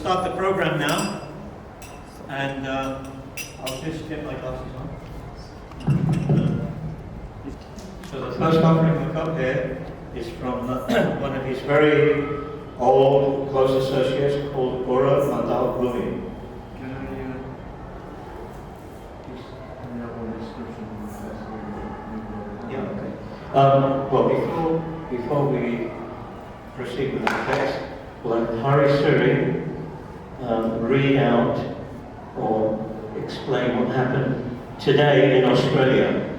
start the program now, and I'll just get my glasses on. So the first offering we've got here is from one of his very old close associates called Gora Mandal Bhumi. Can I have one description of that? Yeah, okay. Well, before we proceed with the text, we'll have Hari Suri read out or explain what happened today in Australia.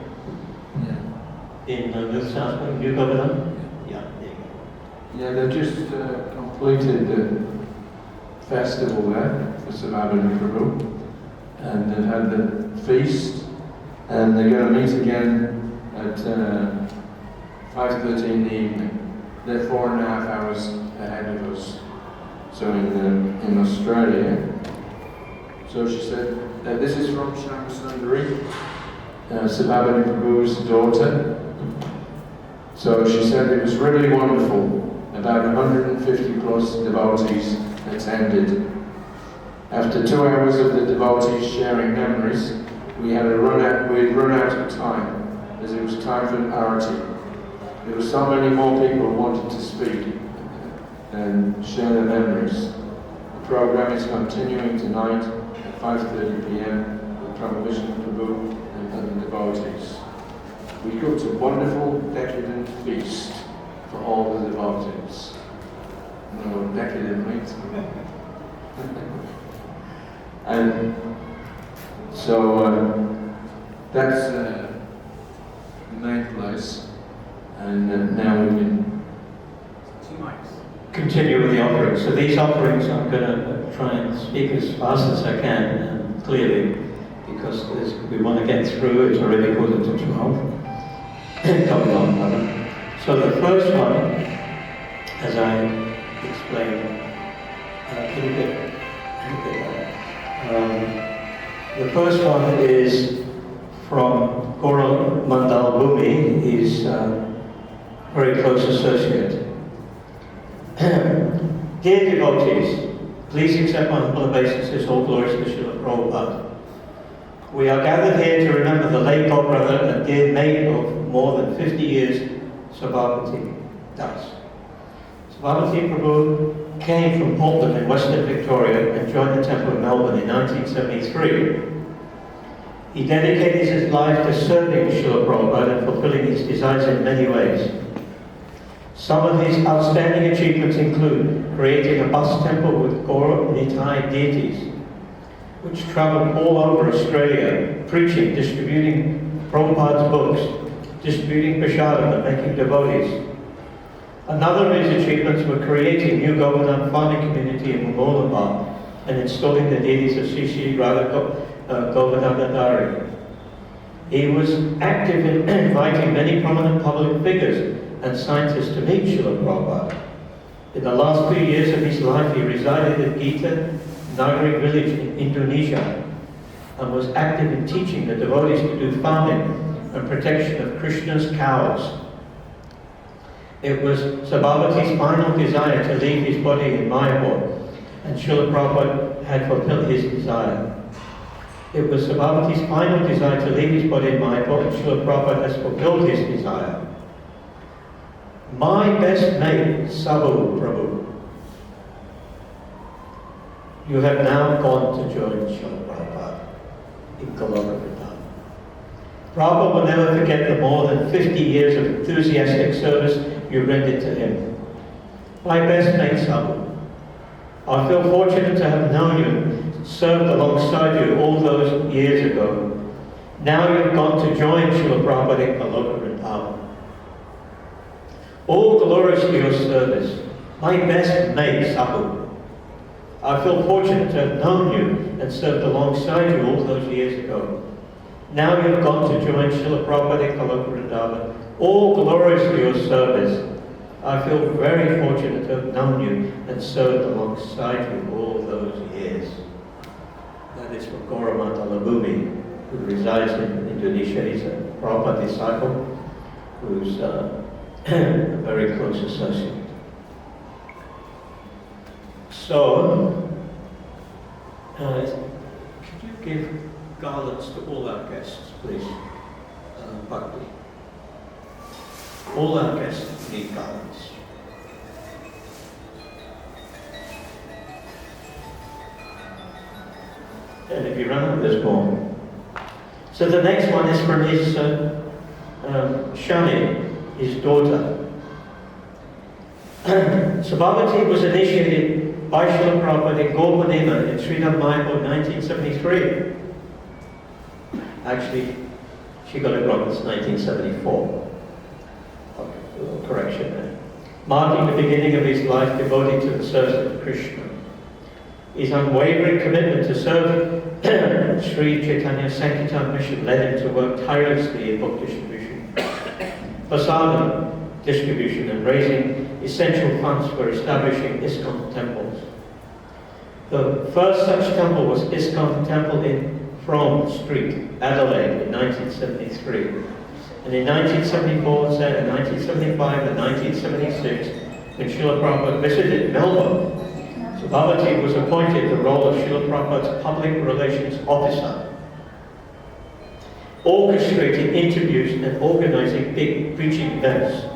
In New South Wales, New Governor? Yeah, there you go. Yeah, they've just completed the festival there for Sabhapati Prabhu, and they've had the feast, and they're going to meet again at 5:30 in the evening. They're 4.5 hours ahead of us. So in Australia. So she said, this is from Shama Sundari, Sabhapati Prabhu's daughter. So she said it was really wonderful. About 150 plus devotees attended. After 2 hours of the devotees sharing memories, we'd run out of time, as it was time for arati. There were so many more people who wanted to speak and share their memories. The program is continuing tonight at 5:30 p.m. with Prabhu Prabhu and other devotees. We cooked a wonderful decadent feast for all the devotees. You know what decadent means? And so that's the main place. And now we can continue with the offerings. So these offerings, I'm going to try and speak as fast as I can and clearly, because we want to get through. It's already 11:45. Coming on, brother. So the first one, as I explained, can you get that? The first one is from Gora Mandal Bhumi. He's a very close associate. Dear devotees, please accept my humble obeisances, all glories to Srila Prabhupada. We are gathered here to remember the late godbrother and dear mate of more than 50 years, Sabhapati, Dasa. Sabhapati Prabhu came from Portland in Western Victoria and joined the temple in Melbourne in 1973. He dedicated his life to serving Srila Prabhupada and fulfilling his desires in many ways. Some of his outstanding achievements include creating a bus temple with Gaura Nitai deities, which traveled all over Australia, preaching, distributing Prabhupada's books, distributing prasadam and making devotees. Another of his achievements were creating new Govardhan farming community in Moolamba and installing the deities of Sri Sri Radha Govardhanadari. He was active in inviting many prominent public figures and scientists to meet Srila Prabhupada. In the last few years of his life, he resided at Gita Nagari village in Indonesia and was active in teaching the devotees to do farming and protection of Krishna's cows. It was Sabhapati's final desire to leave his body in Mayapur, and Srila Prabhupada had fulfilled his desire. It was Sabhapati's final desire to leave his body in Mayapur, and Srila Prabhupada has fulfilled his desire. My best mate, Sabhu Prabhu, you have now gone to join Srila Prabhupada in Goloka Vrindavan. Prabhupada will never forget the more than 50 years of enthusiastic service you rendered to him. My best mate, Sabhu, I feel fortunate to have known you, served alongside you all those years ago. Now you've gone to join Srila Prabhupada in Goloka Vrindavan. All glories to your service. My best mate, Sabhu, I feel fortunate to have known you and served alongside you all those years ago. Now you've gone to join Srila Prabhupada in Goloka Vrindavan. All glories to your service. I feel very fortunate to have known you and served alongside you all those years. That is from Gora Mandala Bhumi, who resides in Indonesia. He's a Prabhupada disciple who's a very close associate. So, Could you give garlands to all our guests, please? Buckley. All our guests need garlands. And if you run out, there's more. So the next one is from his Shani, his daughter. Sabhapati was initiated by Srila Prabhupada in Gopurnima in Sridham Mayapur in 1973. Actually, she got it wrong, it's 1974. Okay, a little correction there. Marking the beginning of his life devoted to the service of Krishna. His unwavering commitment to serve Sri Chaitanya Sankirtan Mission led him to work tirelessly in book distribution, prasadam distribution, and raising essential funds for establishing ISKCON temples. The first such temple was ISKCON Temple in Frome Street, Adelaide, in 1973. And in 1974, 1975, and 1976, when Srila Prabhupada visited Melbourne, Sabhapati was appointed the role of Srila Prabhupada's public relations officer, orchestrating interviews and organizing big preaching events.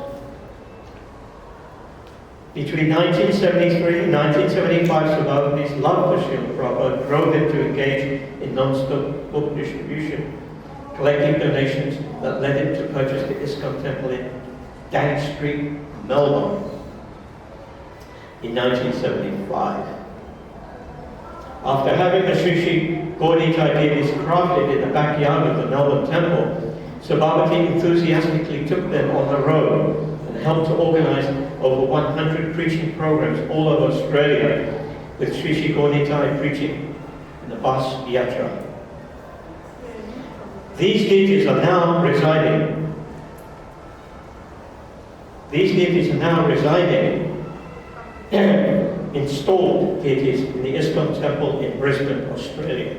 Between 1973 and 1975, Sabhapati's love for Srila Prabhupada drove him to engage in non-stop book distribution, collecting donations that led him to purchase the ISKCON Temple in Dank Street, Melbourne, in 1975. After having the Sri Gaudita deities crafted in the backyard of the Melbourne Temple, Sabhapati enthusiastically took them on the road and helped to organize over 100 preaching programs all over Australia, with Sri Gaudita preaching in the bus yatra. These deities are now residing installed deities in the ISKCON Temple in Brisbane, Australia.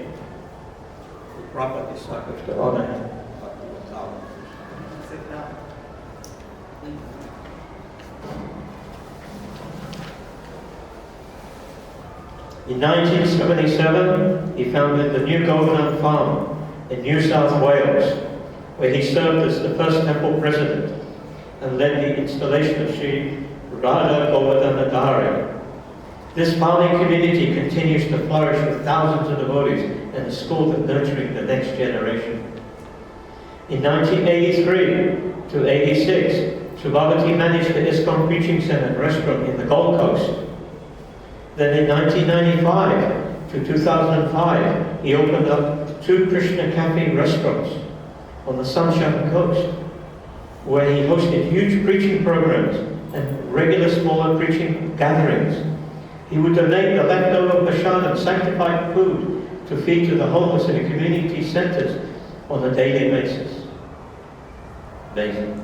Prabhupada disciples to honor him. In 1977, he founded the New Governor Farm in New South Wales, where he served as the first temple president and led the installation of Sri Radha Govardhana Dari. This farming community continues to flourish with thousands of devotees and a school for nurturing the next generation. In 1983 to 86, Sabhapati managed the ISKCON Preaching Centre and Restaurant in the Gold Coast. Then in 1995 to 2005, he opened up 2 Krishna Cafe restaurants on the Sunshine Coast, where he hosted huge preaching programs and regular smaller preaching gatherings. He would donate the leftover prasadam, sanctified food, to feed to the homeless in the community centres on a daily basis. Amazing.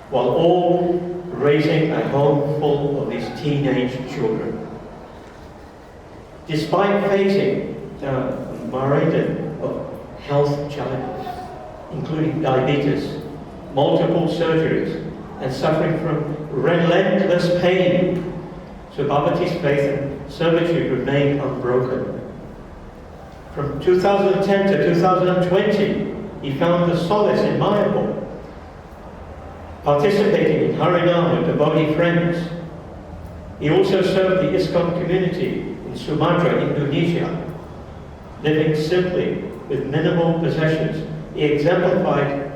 While all raising a home full of these teenage children. Despite facing a myriad of health challenges, including diabetes, multiple surgeries, and suffering from relentless pain, Sabhapati's faith and servitude remained unbroken. From 2010 to 2020, he found the solace in Mayapur, participating in Harinam with devotee friends. He also served the ISKCON community in Sumatra, Indonesia. Living simply with minimal possessions, he exemplified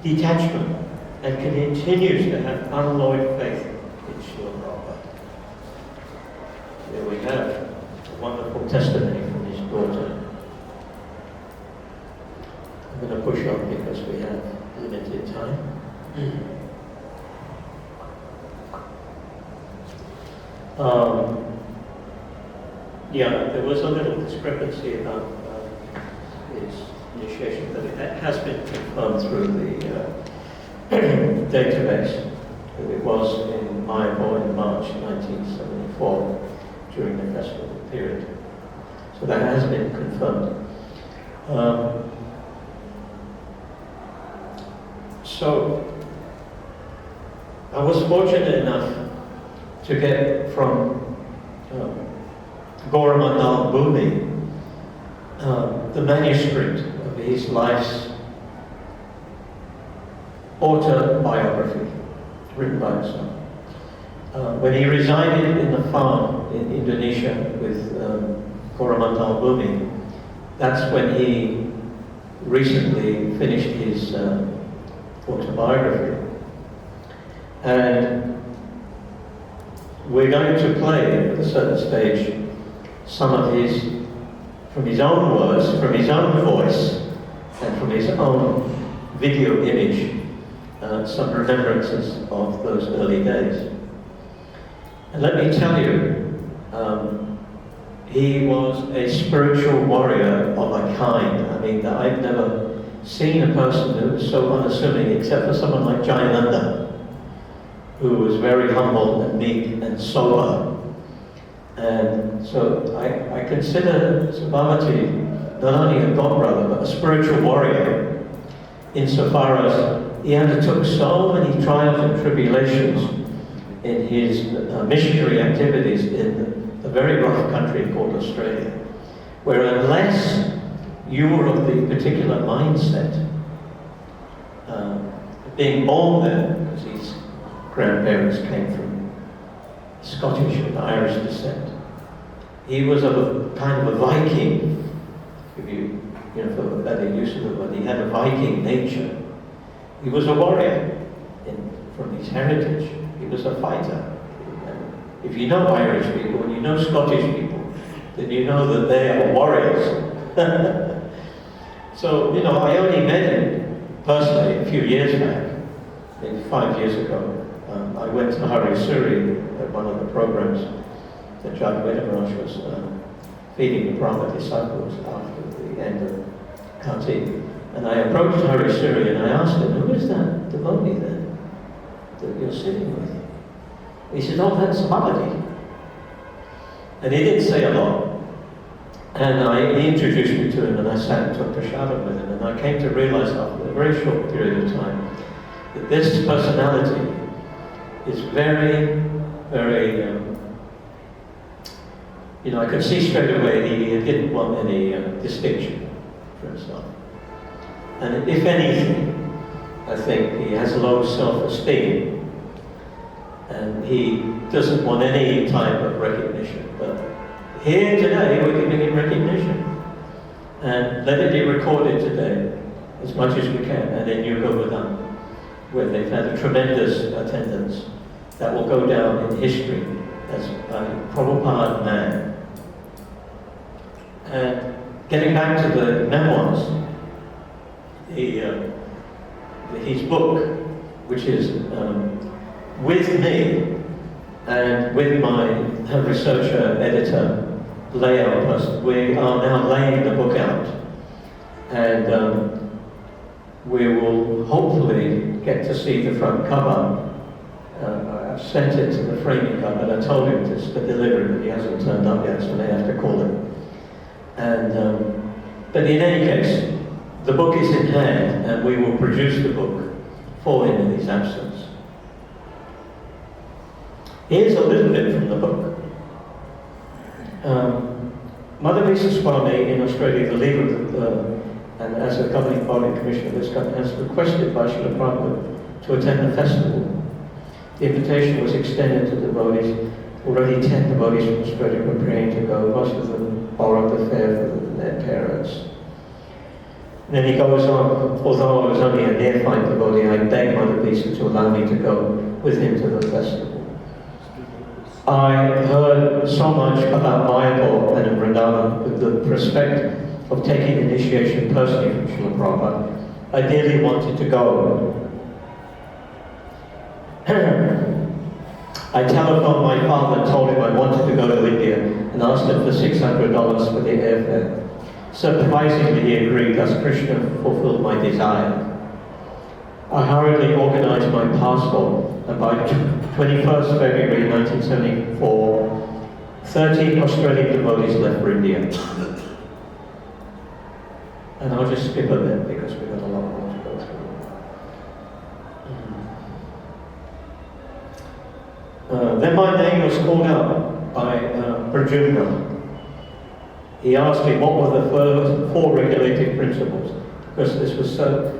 detachment and continues to have unalloyed faith in Srila Prabhupada. Here we have a wonderful testimony from his daughter. I'm going to push on because we have limited time. There was a little discrepancy about his initiation, but it has been confirmed through the database. It was in Mayapur in March 1974 during the festival period. So that has been confirmed. So I was fortunate enough to get from Goramandal Bhumi the manuscript of his life's autobiography, written by himself. When he resided in the farm in Indonesia with Coromandel Bumi, that's when he recently finished his autobiography. And we're going to play at a certain stage some of his, from his own words, from his own voice, and from his own video image, some remembrances of those early days. And let me tell you, he was a spiritual warrior of a kind. I mean, I've never seen a person who was so unassuming, except for someone like Jayananda, who was very humble and meek and sober. And so I consider Sabhapati not only a godbrother, but a spiritual warrior, insofar as he undertook so many trials and tribulations in his missionary activities in a very rough country called Australia, where unless you were of the particular mindset, being born there, because his grandparents came from Scottish and Irish descent, he was of a kind of a Viking, if you know, for a better use of the word. He had a Viking nature. He was a warrior from his heritage. He was a fighter. And if you know Irish people and you know Scottish people, then you know that they are warriors. So, you know, I only met him personally a few years back, maybe 5 years ago. I went to Hari Suri at one of the programs that John Maharaj was feeding the Brahma disciples after the end of Kati. And I approached Hari Suri and I asked him, who is that devotee then that you're sitting with? He said, oh, that's Sabhapati. And he didn't say a lot. And he introduced me to him and I sat and took prashadam with him. And I came to realize after a very short period of time that this personality is very, very, you know, I could see straight away he didn't want any distinction for himself. And if anything, I think he has low self-esteem and he doesn't want any type of recognition. But here today, we're giving him recognition. And let it be recorded today as much as we can, and in Yugovardhan, where they've had a tremendous attendance that will go down in history as a Prabhupada man. And getting back to the memoirs, his book, which is with me and with my researcher, editor, layout person, we are now laying the book out. And we will hopefully get to see the front cover. I've sent it to the framing company. I told him to deliver it, but he hasn't turned up yet, so they have to call him. And but in any case, the book is in hand, and we will produce the book for him in his absence. Here's a little bit from the book. Mother Lisa Swami in Australia, the leader of the, and as a governing body commissioner of this country, has requested by Srila Prabhupada to attend the festival. The invitation was extended to devotees. Already 10 devotees from Australia were praying to go. Most of them borrowed the fare for their parents. And then he goes on, although I was only a neophyte devotee, I begged Mother Lisa to allow me to go with him to the festival. I heard so much about Mayapur and Vrindavan with the prospect of taking initiation personally from Srila Prabhupada. I dearly wanted to go. I telephoned my father and told him I wanted to go to India and asked him for $600 for the airfare. Surprisingly, he agreed, thus Krishna fulfilled my desire. I hurriedly organized my passport, and by 21st February 1974, 13 Australian devotees left for India. And I'll just skip a bit because we've got a lot more to go through. Then my name was called out by Pradyumna. He asked me what were the first 4 regulating principles, because this was so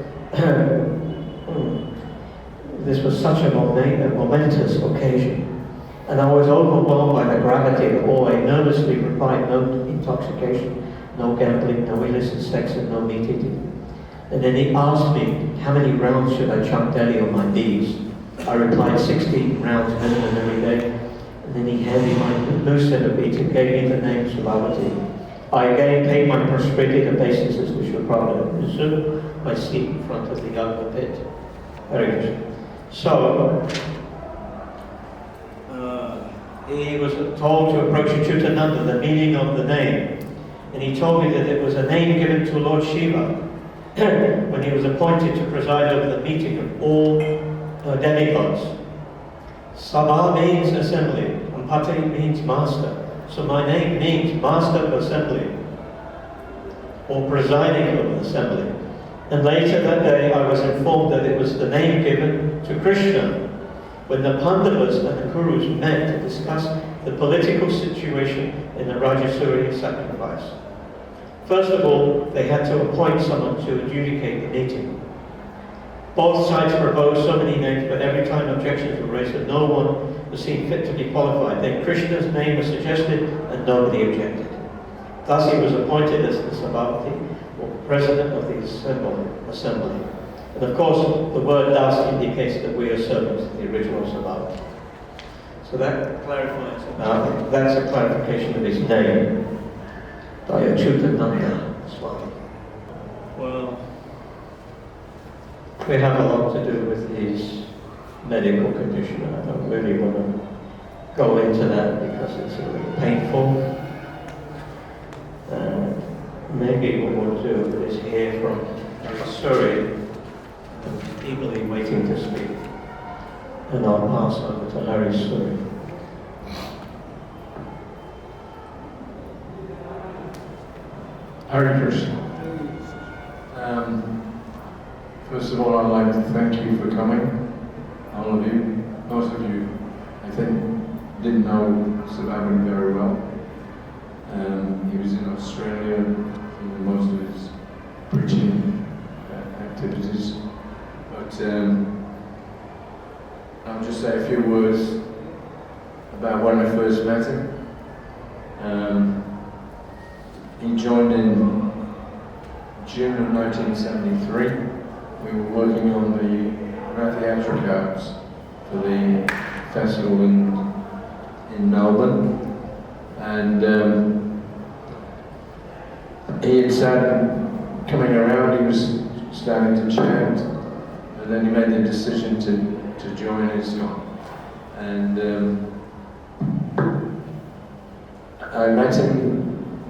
this was such a momentous occasion. And I was overwhelmed by the gravity of all. I nervously replied, no intoxication, no gambling, no illicit sex, and no meat eating. And then he asked me, how many rounds should I chuck daily on my bees? I replied, 16 rounds minimum every day. And then he handed me my new set of beads and gave me the name Sabhapati. I again paid my prosperity obeisances, which were probably resumed my seat in front of the yoga pit. Very good. So, he was told to approach Achyutananda, the meaning of the name. And he told me that it was a name given to Lord Shiva when he was appointed to preside over the meeting of all demigods. Sabha means assembly, and Pati means master. So my name means master of assembly, or presiding over assembly. And later that day I was informed that it was the name given to Krishna when the Pandavas and the Kurus met to discuss the political situation in the Rajasuya sacrifice. First of all, they had to appoint someone to adjudicate the meeting. Both sides proposed so many names, but every time objections were raised and no one was seen fit to be qualified. Then Krishna's name was suggested and nobody objected. Thus he was appointed as the Sabhapati, or president of the assembly. And of course, the word Dasa indicates that we are servants of the original Sabhapati. So that clarifies about, that's a clarification of his name by Achyutananda Swami. Well, we have a lot to do with his medical condition. I don't really want to go into that because it's a little painful. Maybe what we'll do is hear from Surrey, eagerly waiting to speak, and I'll pass over to Harry Surrey. Hare Krishna. First of all, I'd like to thank you for coming, all of you. Most of you, I think, didn't know Sabhapati very well. He was in Australia for most of his preaching activities. But I'll just say a few words about when I first met him. He joined in June of 1973. We were working on the Rath Yatra cards for the festival in Melbourne. And he had started coming around, he was starting to chant, and then he made the decision to join Islam. And I met him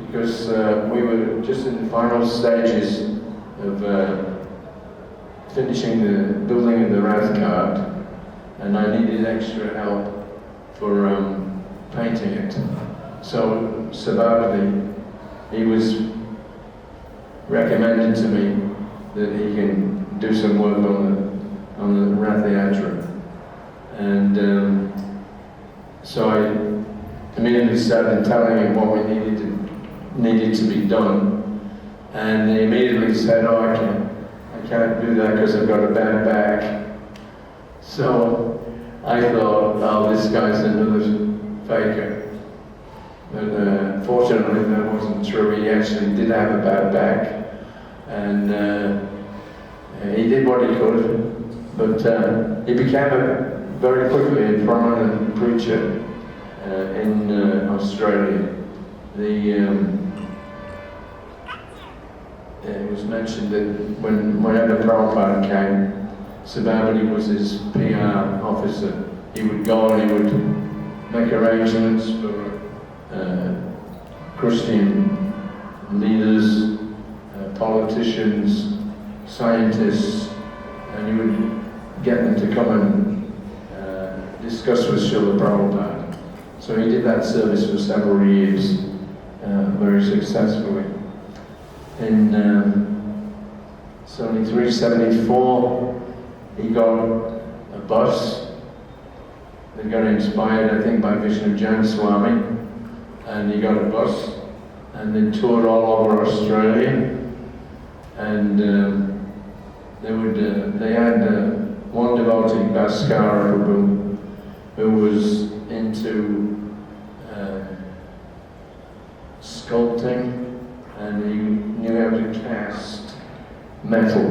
because we were just in the final stages of finishing the building of the Rath card, and I needed extra help for painting it. So Sabhapati, he was recommended to me that he can do some work on the Rath Yatra. And so I immediately started telling him what we needed to be done. And he immediately said, oh, I can't do that because I've got a bad back. So I thought, oh, this guy's another faker. But fortunately that wasn't true. He actually did have a bad back, and he did what he could, but he became very quickly a prominent preacher in Australia. It was mentioned that whenever Prabhupada came, Sabhapati was his PR officer. He would go and he would make arrangements for Christian leaders, politicians, scientists, and he would get them to come and discuss with Srila Prabhupada. So he did that service for several years, very successfully. In 73, 74, he got a bus. They got inspired, I think, by Vishnu Jan Swami, and he got a bus, and they toured all over Australia. And they had one devotee, Bhaskara Prabhu, who was into sculpting, and he knew how to cast metal.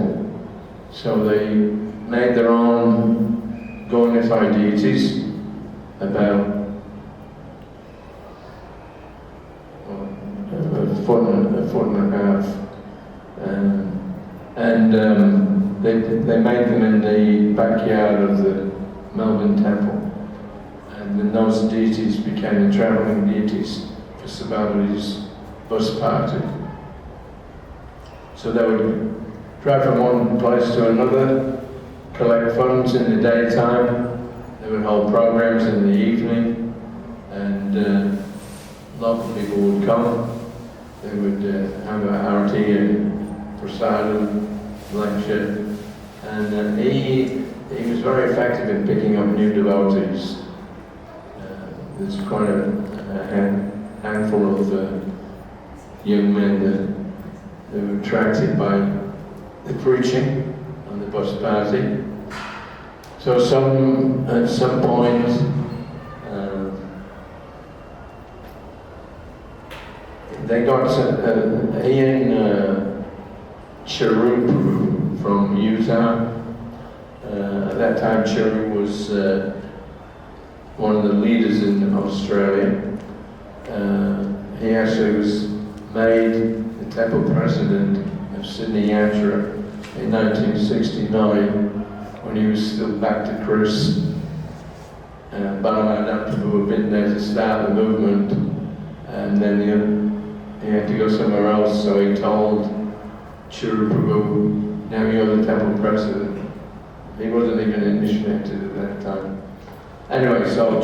So they made their own Gaunified deities about a foot and a half. They made them in the backyard of the Melbourne Temple. And then those deities became the travelling deities for Sabhapati's bus party. So they would drive from one place to another, collect funds in the daytime, they would hold programs in the evening, and local people would come. They would have a arati and prasadam lecture, and he was very effective in picking up new devotees. There's quite a handful of young men that were attracted by the preaching on the bus party. So at some point, they got he and Chiru from Utah. At that time, Chiru was one of the leaders in Australia. He actually was made the temple president of Sydney Yatra in 1969 when he was still Bhakti Chris. Balamadam Prabhu had been there to start the movement, and then he had to go somewhere else, so he told Chiru Prabhu, now you're the temple president. He wasn't even initiated at that time. Anyway, so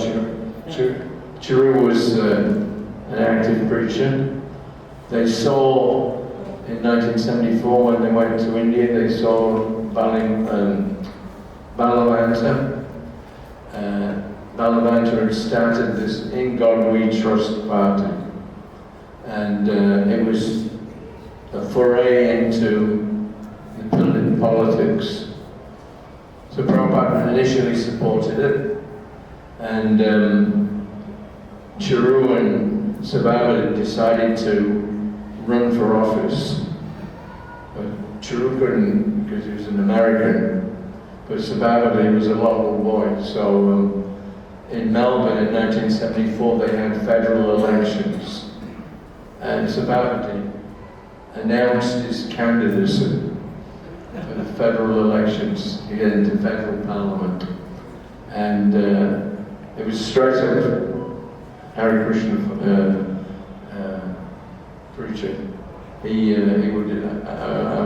Chiru was an active preacher. They saw, in 1974 when they went to India, they saw Balavanta. Balavanta had started this In God We Trust party. And it was a foray into the politics. So Prabhupada initially supported it, and Chiru and Sabhapati decided to run for office. But Chiru couldn't because he was an American, but Sabhapati was a local boy. So in Melbourne in 1974 they had federal elections, and Sabhapati announced his candidacy for the federal elections to get into federal parliament. And it was straight up Hare Krishna preaching. I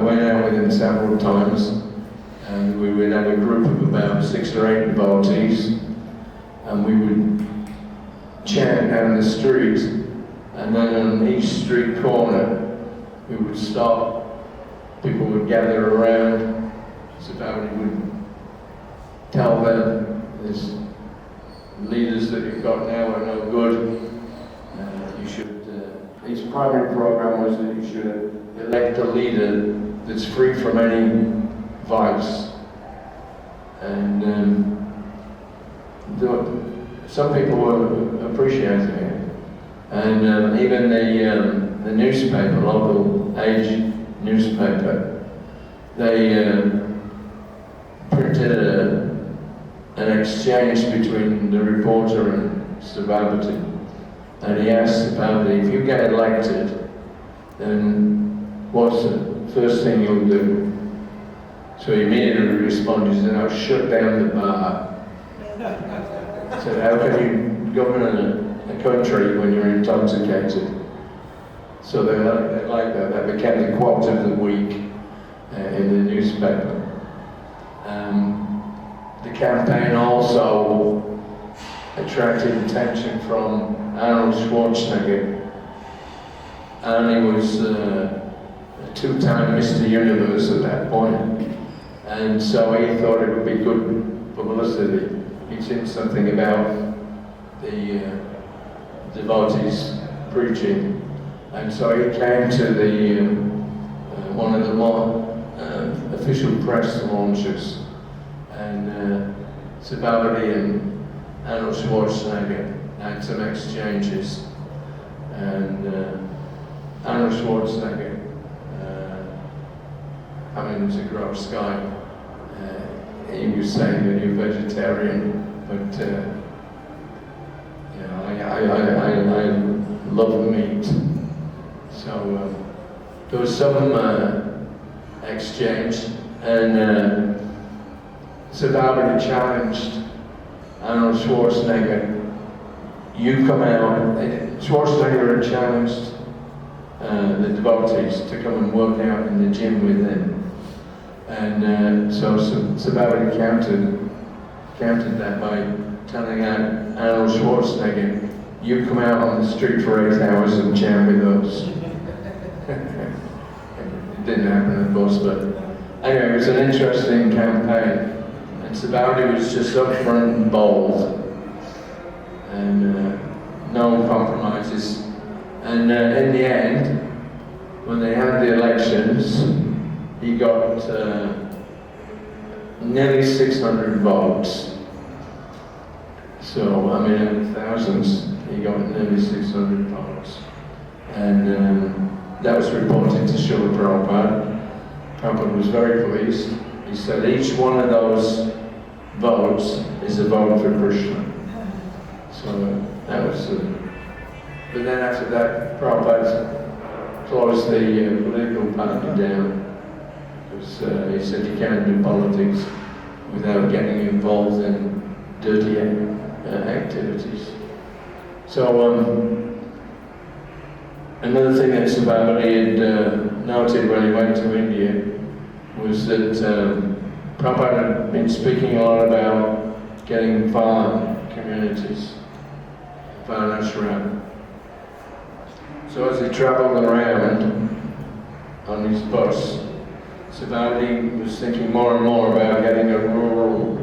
went out with him several times, and we would have a group of about 6 or 8 devotees, and we would chant down the street, and then on each street corner we would stop. People would gather around. Sabhapati would tell them, "These leaders that you've got now are no good. You should." His primary program was that you should elect a leader that's free from any vice. And some people were appreciating it, and even the newspaper, local Age newspaper, they printed an exchange between the reporter and Sabhapati, and he asked Sabhapati, if you get elected, then what's the first thing you'll do? So he immediately responded, he said, I'll shut down the bar. He said, how can you govern a country when you're intoxicated? So they like that. That became the quote of the week in the newspaper. The campaign also attracted attention from Arnold Schwarzenegger. Arnie was a 2-time Mr. Universe at that point, and so he thought it would be good publicity. He'd seen something about the devotees preaching, And so he came to the one of the official press launches, and Sabhapati and Arnold Schwarzenegger had some exchanges, and Arnold Schwarzenegger, having to grow sky, he was saying that you're vegetarian, but I love meat. So there was some exchange, and Sabhapati challenged Arnold Schwarzenegger. You come out. Schwarzenegger had challenged the devotees to come and work out in the gym with him, and so Sabhapati countered that by telling Arnold Schwarzenegger, "You come out on the street for 8 hours and jam with us." It didn't happen, of course, but anyway, it was an interesting campaign. And Sabhapati was just upfront and bold, and no compromises. And in the end, when they had the elections, he got nearly 600 votes. So, I mean, in thousands, he got nearly 600 votes. And that was reported to Srila Prabhupada. Prabhupada was very pleased. He said each one of those votes is a vote for Krishna. So that was, but then after that, Prabhupada closed the political party down. Because he said you can't do politics without getting involved in dirty activities. So another thing that Sabhapati had noted when he went to India was that Prabhupada had been speaking a lot about getting farm communities, Varnashram. So as he travelled around on his bus, Sabhapati was thinking more and more about getting a rural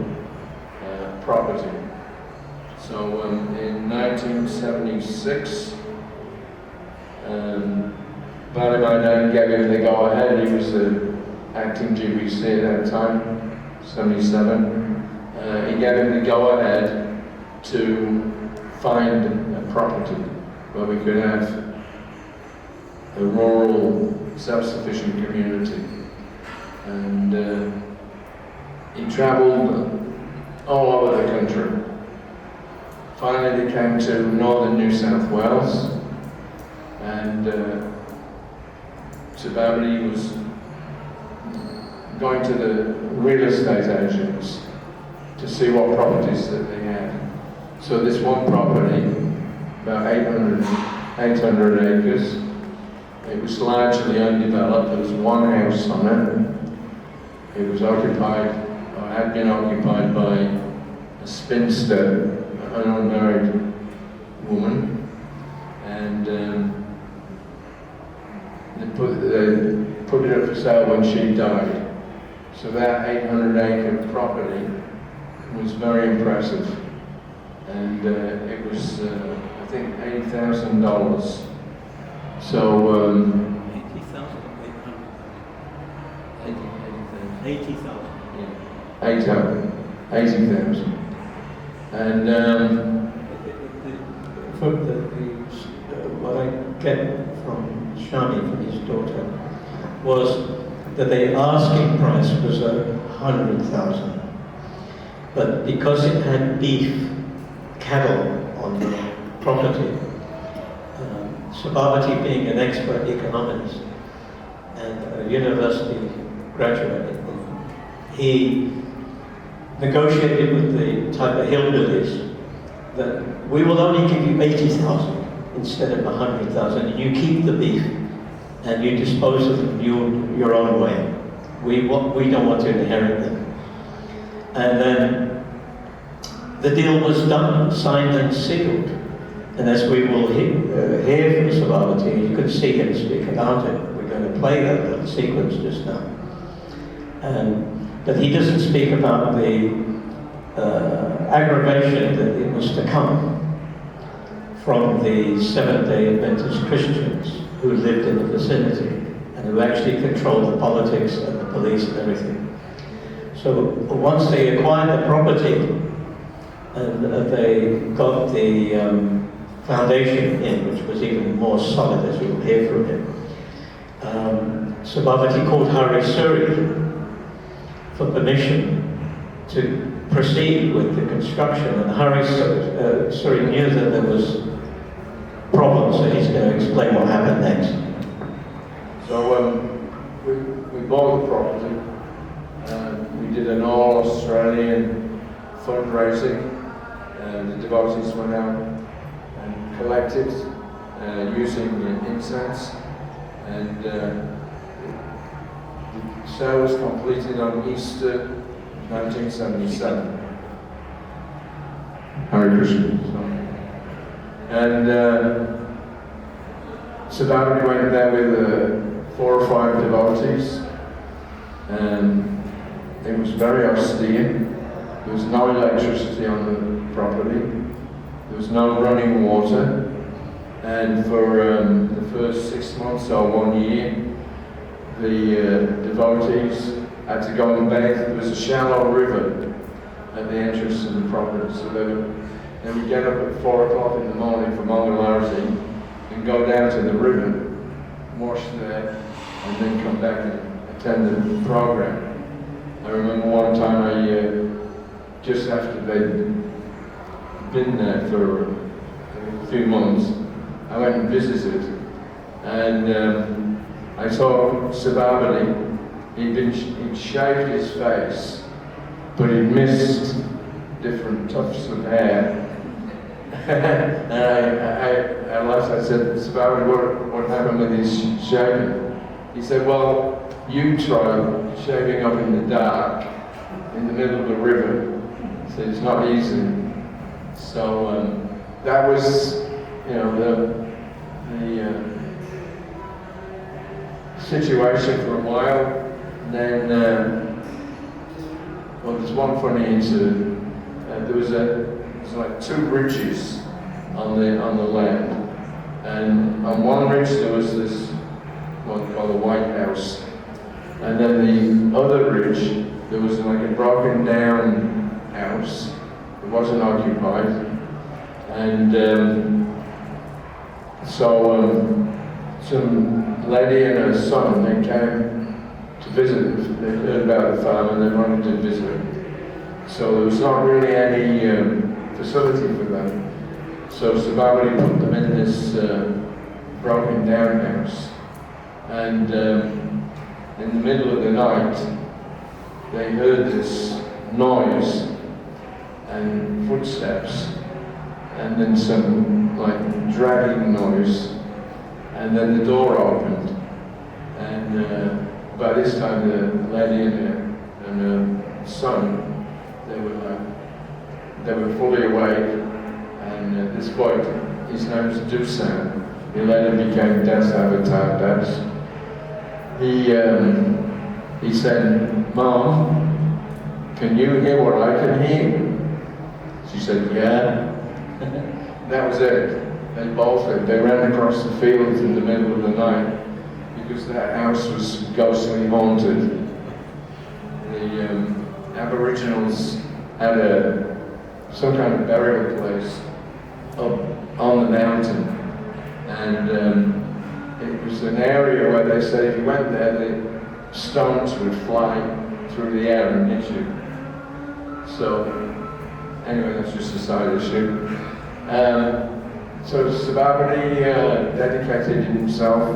property. So in 1976, Bhadamadan gave him the go-ahead. He was the acting GBC at that time, 77. He gave him the go-ahead to find a property where we could have a rural, self-sufficient community. And he travelled all over the country. Finally, they came to northern New South Wales, and Sabhapati was going to the real estate agents to see what properties that they had. So this one property, about 800 acres, it was largely undeveloped. There was one house on it. It was occupied, or had been occupied by a spinster, an unmarried woman, and they put it up for sale when she died. So that 800-acre property was very impressive, and it was, I think, $80,000. So 80,000. And what I get from Shami, from his daughter, was that the asking price was 100,000. But because it had beef, cattle on the property, Sabhapati being an expert economist and a university graduate, he negotiated with the type of hillbillies that we will only give you 80,000 instead of 100,000, and you keep the beef and you dispose of them your own way. We don't want to inherit them. And then the deal was done, signed and sealed. And as we will hear from Sabhapati, you could see him speak about it. We're going to play that little sequence just now. But he doesn't speak about the aggravation that it was to come from the Seventh-day Adventist Christians who lived in the vicinity and who actually controlled the politics and the police and everything. So once they acquired the property and they got the foundation in, which was even more solid, as you'll hear from him, Sabhapati called Hari Suri for permission to proceed with the construction, and Hari Suri knew that there was problems, so he's going to explain what happened next. So we bought the property. We did an all-Australian fundraising. The devotees went out and collected using incense, and the sale was completed on Easter 1977. Hare Krishna. And Sabhapati went there with 4 or 5 devotees, and it was very austere. There was no electricity on the property. There was no running water. And for the first 6 months or 1 year, the devotees had to go and bathe. There was a shallow river at the entrance to the property, so they would get up at 4 o'clock in the morning for Mangalarti and go down to the river, wash there, and then come back and attend the program. I remember one time just after they'd been there for a few months, I went and visited, and I saw Sabhapati. He'd shaved his face, but he'd missed different tufts of hair. And I laughed. I said, Sabhapati, what happened with his shaving? He said, well, you try shaving up in the dark, in the middle of the river. He said, it's not easy. So that was, the situation for a while. Then, well, there's one funny incident. There was like 2 ridges on the land, and on one ridge there was this what they call the White House, and then the other ridge there was like a broken down house. It wasn't occupied, and so some lady and her son, they came to visit. They heard about the farm and they wanted to visit. So there was not really any facility for them. So Sabhapati put them in this broken down house. And in the middle of the night, they heard this noise and footsteps, and then some like dragging noise, and then the door opened, and by this time the lady and her son, they were fully awake, and this boy, his name was Dasa, he later became Dasa Dasa. He said, Mom, can you hear what I can hear? She said, yeah. That was it. They ran across the fields in the middle of the night because that house was ghostly haunted. The Aboriginals had some kind of burial place up on the mountain, and it was an area where they said if you went there, the stones would fly through the air and hit you. So, anyway, that's just a side issue. So Sabhapati dedicated himself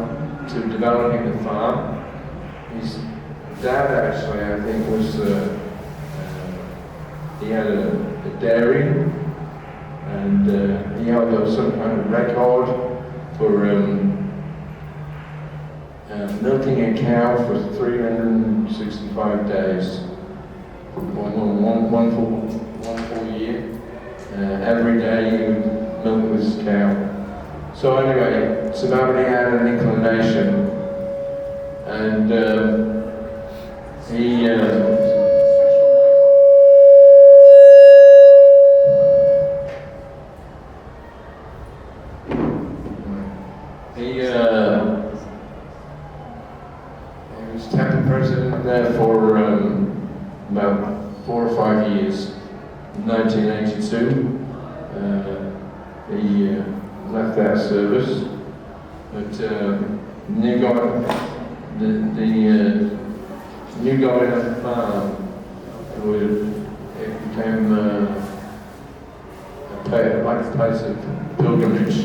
to developing the farm. His dad actually, I think, was, he had a dairy, and he held some kind of record for milking a cow for 365 days, one full year. Every day he would milk this cow. So anyway, Sabhapati had an inclination, and he 5 years. In 1982, he left our service, but new government, the new government farm, it became like a place of pilgrimage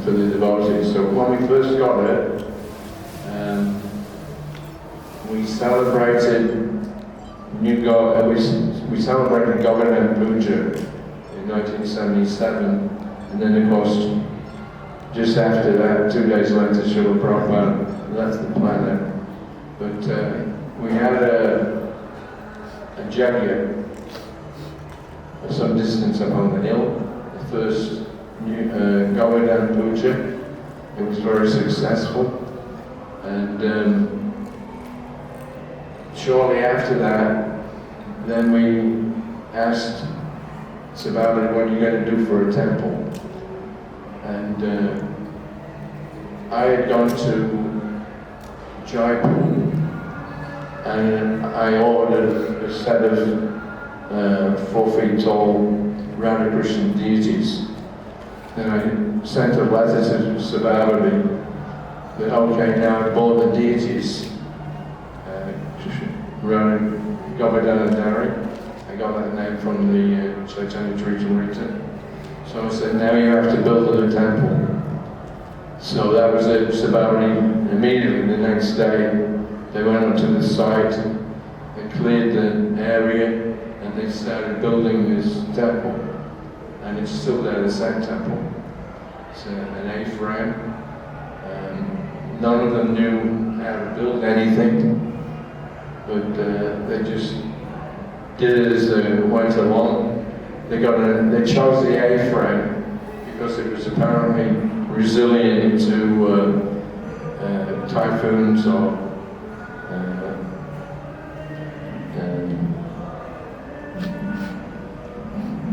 for the devotees. So when we first got it, we celebrated we celebrated Govardhan Puja in 1977, and then of course just after that, 2 days later, Srila Prabhupada left the planet. But we had a yajna some distance up on the hill, the first Govardhan Puja. It was very successful, and shortly after that, then we asked Sabhapati, what are you going to do for a temple? And I had gone to Jaipur, and I ordered a set of 4 feet tall Radha Krishna deities. Then I sent a letter to Sabhapati that, okay, now I bought the deities, Govardhan Dari. I got that name from the Chaitanya Charitamrita. So I said, now you have to build a temple. So that was it. Sabhapati, immediately the next day, they went onto the site, they cleared the area, and they started building this temple. And it's still there, the same temple. It's an A-frame. None of them knew how to build anything, but they just did it as they went along. They chose the A-frame because it was apparently resilient to typhoons or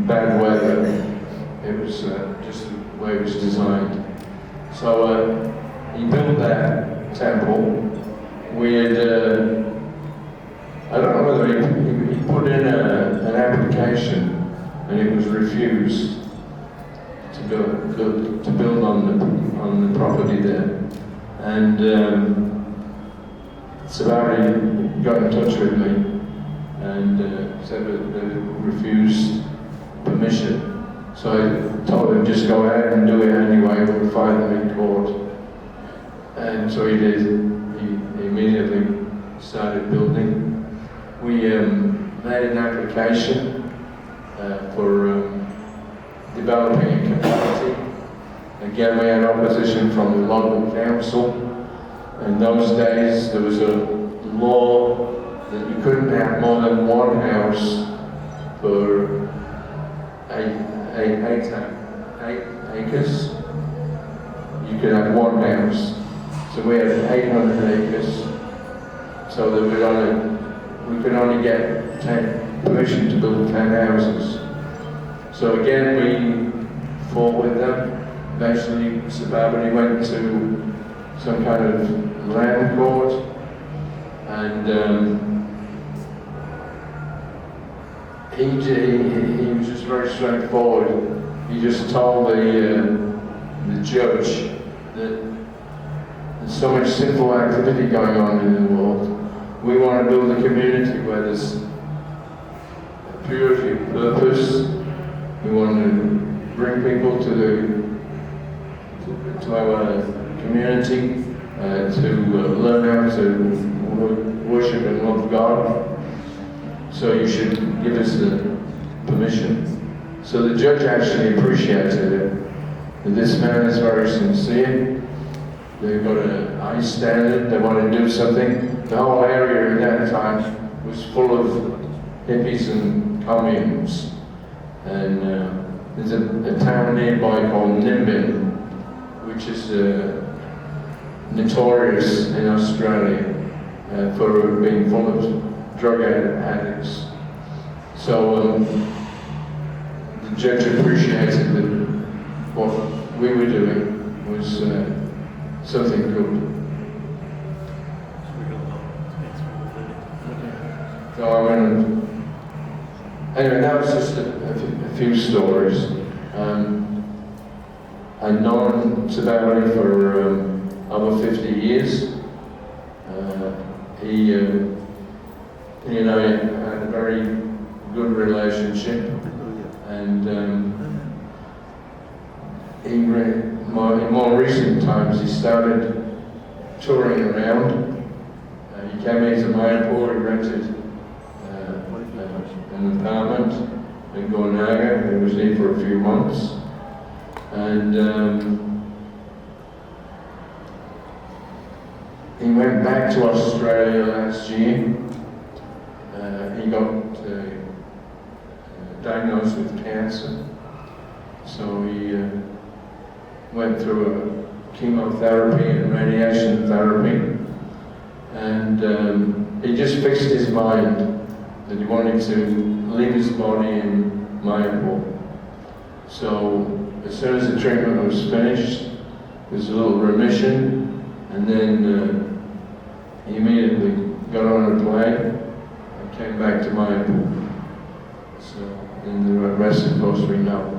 bad weather. It was just the way it was designed. So he built that temple. We had, I don't know whether he put in an application and it was refused to build on the property there. And Sabhapati got in touch with me and said that they refused permission. So I told him, just go ahead and do it anyway, we'll fight them in court. And so he did. He immediately started building. We made an application for developing a community. Again, we had opposition from the local council. In those days, there was a law that you couldn't have more than one house for 8 acres. You could have one house. So we had 800 acres. So that we could only get permission to build 10 houses. So again, we fought with them. Eventually, Sabhapati went to some kind of land court, and he was just very straightforward. He just told the judge that there's so much sinful activity going on in the world. We want to build a community where there's purity of purpose. We want to bring people to our community to learn how to worship and love God. So you should give us the permission. So the judge actually appreciated it. That this man is very sincere. They've got a high standard. They want to do something. The whole area at that time was full of hippies and communes. And there's a town nearby called Nimbin, which is notorious in Australia for being full of drug addicts. So the judge appreciated that what we were doing was something good. So I went and Anyway, that was just a few stories. I've known Sabhapati for over 50 years. He and I had a very good relationship, and in more recent times he started touring around. He came into Mayapur, he rented an apartment in Gornaga. He was there for a few months, and he went back to Australia last year. He got diagnosed with cancer, so he went through a chemotherapy and radiation therapy, and he just fixed his mind that he wanted to leave his body in Mayapur. So as soon as the treatment was finished, there was a little remission, and then he immediately got on a plane and came back to Mayapur. So, and the rest, of course, we know.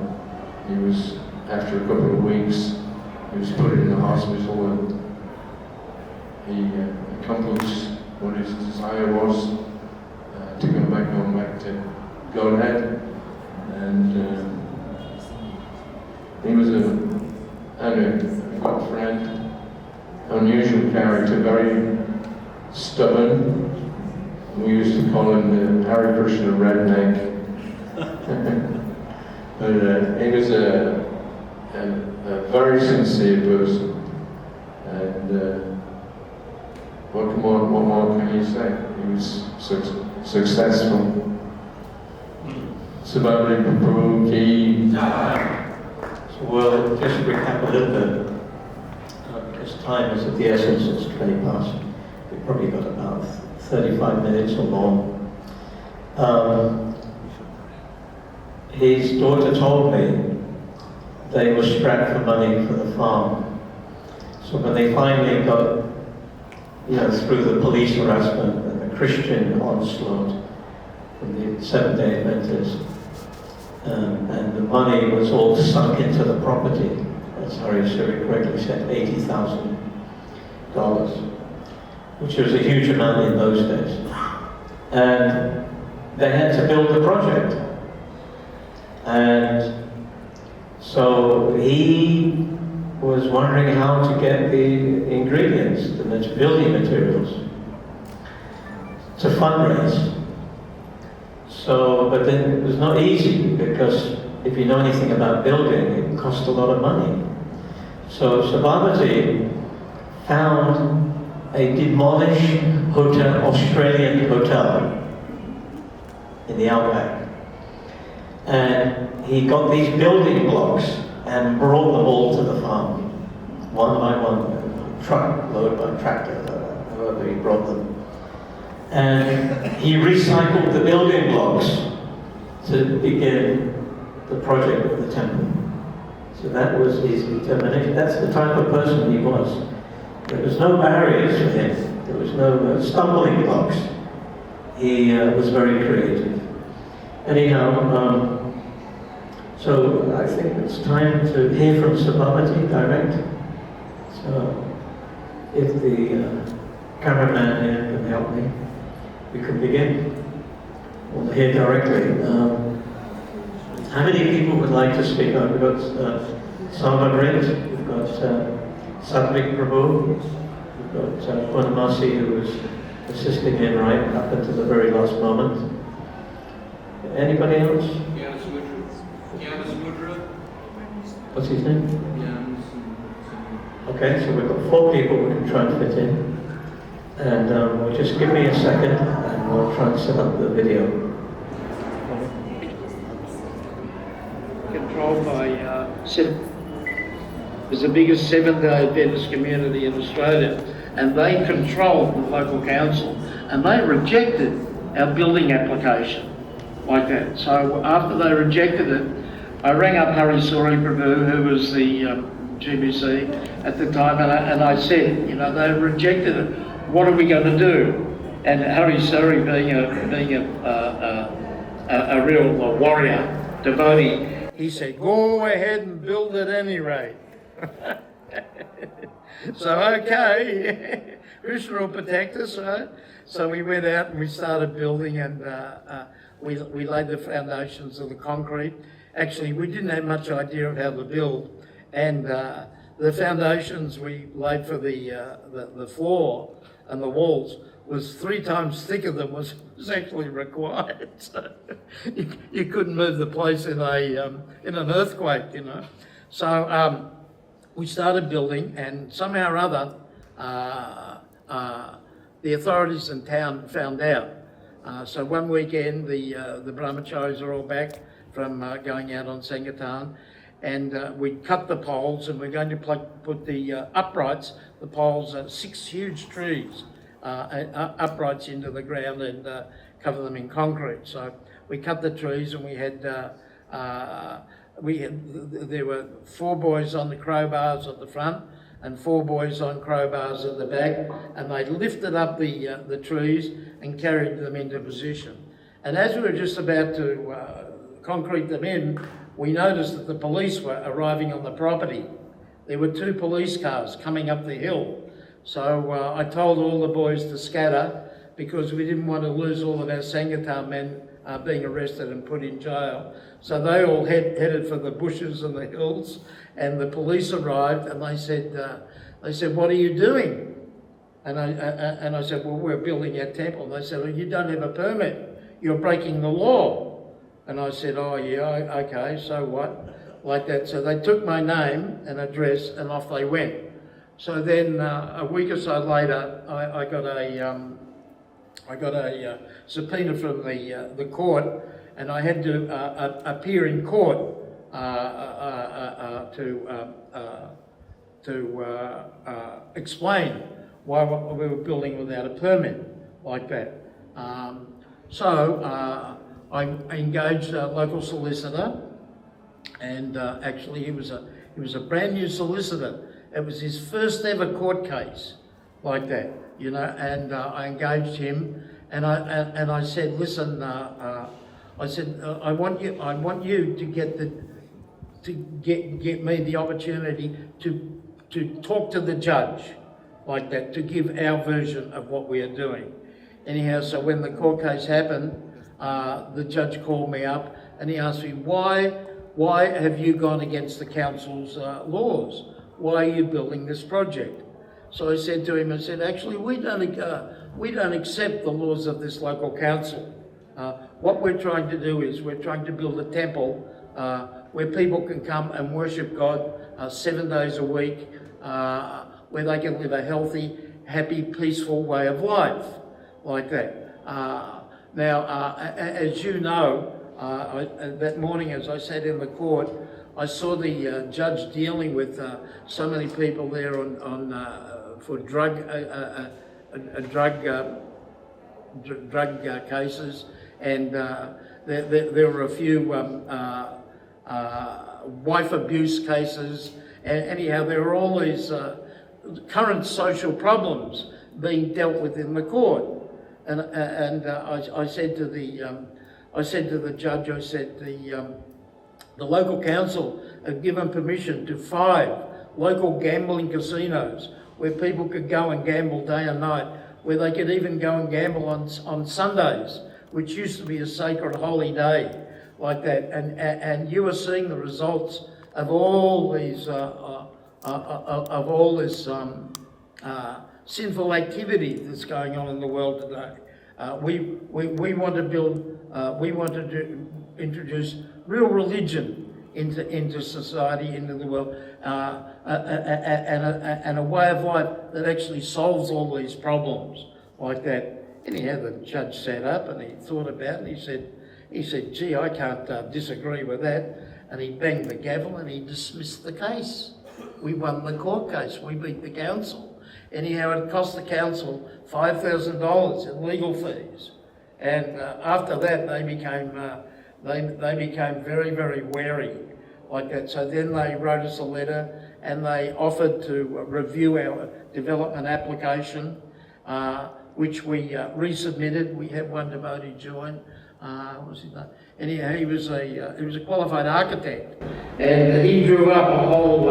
He was, after a couple of weeks, he was put in the hospital, and he accomplished what his desire was, to go back to Godhead. And he was a good friend, unusual character, very stubborn. We used to call him the Hare Krishna redneck. But he was a very sincere person, and what more can you say? He was successful. Sabhapati Prabhu ki. So we'll just recap a little bit, because time is of the essence. It's 20 past. We've probably got about 35 minutes or more. His daughter told me they were strapped for money for the farm. So when they finally got, through the police harassment and the Christian onslaught from the Seventh-day Adventists, and the money was all sunk into the property, as Hari Suri correctly said, $80,000, which was a huge amount in those days. And they had to build the project. And so he was wondering how to get the ingredients, the building materials, to fundraise. So, but then it was not easy, because if you know anything about building, it costs a lot of money. So Sabhapati found a demolished hotel, Australian hotel in the outback. And he got these building blocks and brought them all to the farm, one by one, truck, load by tractor, however he brought them. And he recycled the building blocks to begin the project of the temple. So that was his determination. That's the type of person he was. There was no barriers for him. There was no stumbling blocks. He was very creative. Anyhow, so I think it's time to hear from Sabhapati direct. So if the cameraman here can help me, we can begin. We'll hear directly. How many people would like to speak? We've got Salva we've got Sadvik Prabhu, we've got Purnamasi, who was assisting him right up until the very last moment. Anybody else? What's his name? Okay, so we've got 4 people we can try and fit in. And we'll just give me a second and we'll try and set up the video. Controlled by is the biggest Seventh-day Adventist community in Australia, and they controlled the local council, and they rejected our building application like that. So after they rejected it, I rang up Hari Suri Prabhu, who was the GBC at the time, and I said, they rejected it. What are we going to do? And Hari Suri, being a a real warrior, devotee. He said, go ahead and build at any rate. So, okay, Krishna will protect us, right? So we went out and we started building, and we laid the foundations of the concrete. Actually, we didn't have much idea of how to build, and the foundations we laid for the floor and the walls was 3 times thicker than was actually required. So you couldn't move the place in an earthquake, you know. So we started building, and somehow or other, the authorities in town found out. So one weekend, the brahmacharis are all back from going out on Sankirtan, and we cut the poles, and we're going to put the uprights, the poles, 6 huge trees, uprights into the ground and cover them in concrete. So we cut the trees, and there were 4 boys on the crowbars at the front and 4 boys on crowbars at the back, and they lifted up the trees and carried them into position. And as we were just about to concrete them in, we noticed that the police were arriving on the property. There were 2 police cars coming up the hill. So I told all the boys to scatter, because we didn't want to lose all of our Sankirtan men being arrested and put in jail. So they all headed for the bushes and the hills, and the police arrived, and they said, what are you doing? And I said, well, we're building our temple. And they said, well, you don't have a permit. You're breaking the law. And I said, oh yeah, okay, so what? Like that. So they took my name and address, and off they went. So then a week or so later, I got a subpoena from the court, and I had to appear in court to explain why we were building without a permit, like that. So I engaged a local solicitor, and actually he was a brand new solicitor. It was his first ever court case, like that, you know. And I engaged him, and I said, listen, I want you to get me the opportunity to talk to the judge, like that, to give our version of what we are doing. Anyhow, so when the court case happened, the judge called me up and he asked me, why have you gone against the council's laws? Why are you building this project? So I said to him, actually, we don't accept the laws of this local council. What we're trying to do is we're trying to build a temple where people can come and worship God 7 days a week, where they can live a healthy, happy, peaceful way of life, like that. Now, as you know, that morning as I sat in the court, I saw the judge dealing with so many people there for drug cases, and there were a few wife abuse cases, and anyhow there were all these current social problems being dealt with in the court, and I said to the judge, I said the local council have given permission to 5 local gambling casinos where people could go and gamble day and night, where they could even go and gamble on Sundays, which used to be a sacred holy day, like that. And you are seeing the results of all these sinful activity that's going on in the world today. We want to build. We want to introduce real religion into society, into the world, and a way of life that actually solves all these problems, like that. Anyhow, the judge sat up and he thought about it. He said, gee, I can't disagree with that. And he banged the gavel and he dismissed the case. We won the court case. We beat the council. Anyhow, it cost the council $5,000 in legal fees. And after that, they became very, very wary, like that. So then they wrote us a letter and they offered to review our development application, which we resubmitted. We had one devotee join. What was he done? Anyhow, he was a qualified architect, and he drew up a whole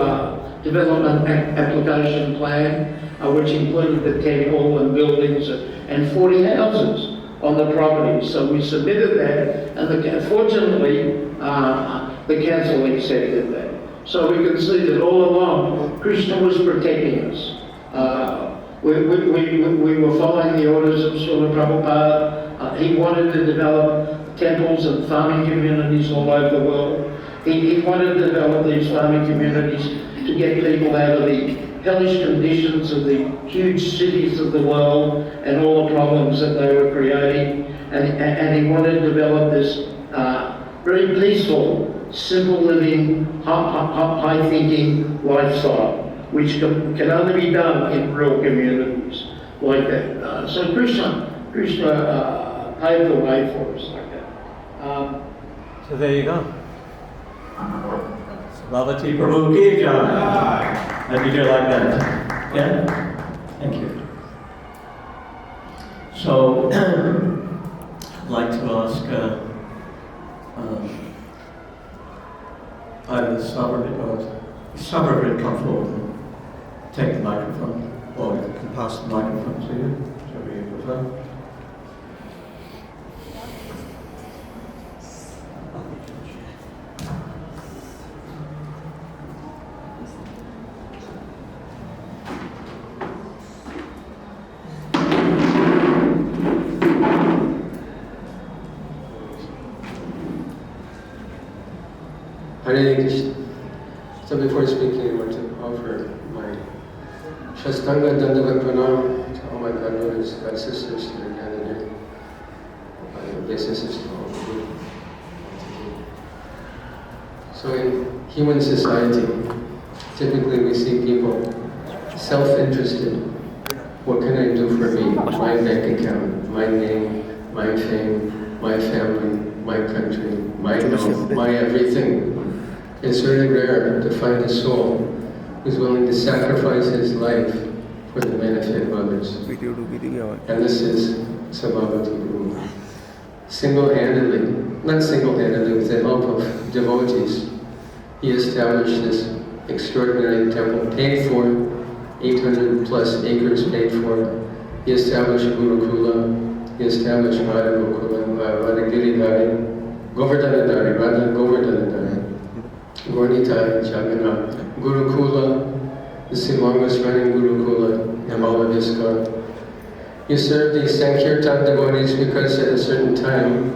development application plan, which included the temple and buildings and 40 houses on the property. So we submitted that, and fortunately, the council accepted that. So we can see that all along, Krishna was protecting us. We were following the orders of Srila Prabhupada. He wanted to develop temples and farming communities all over the world. He wanted to develop these farming communities to get people out of the hellish conditions of the huge cities of the world and all the problems that they were creating. And he wanted to develop this very peaceful, simple living, high thinking lifestyle, which can only be done in rural communities like that. So Krishna paved the way for us like that. So there you go. Sabhapati Prabhu ki jai. How did you like that? Yeah? Thank you. So, I'd like to ask either Sabhapati come forward and take the microphone, or you can pass the microphone to you, whichever you prefer. Hare Krishna. So before speaking, I want to offer my Shastanga Dandavat Pranam to all my God brothers, God sisters that are gathered here. My obeisances to all of you. So in human society, typically we see people self-interested. What can I do for me? My bank account, my name, my fame, my family, my country, my health, my everything. It's very rare to find a soul who's willing to sacrifice his life for the benefit of others. And this is Sabhapati Guru. Single-handedly, not single-handedly, with the help of devotees, he established this extraordinary temple, paid for, 800 plus acres paid for. He established Gurukula, he established Radha Gokula, Radha Giridhari, Govardhanadhari, Radha Govardhanadhari. Gornitai, Jagannath, Gurukula, this is the longest running Gurukula in all of ISKCON. He served the Sankirtan devotees because at a certain time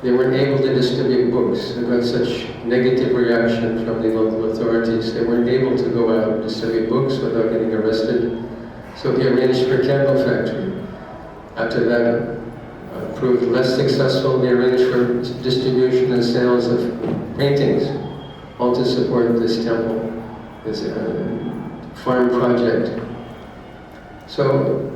they weren't able to distribute books. They got such negative reaction from the local authorities. They weren't able to go out and distribute books without getting arrested. So he arranged for a candle factory. After that proved less successful, they arranged for distribution and sales of paintings, all to support this temple, this farm project. So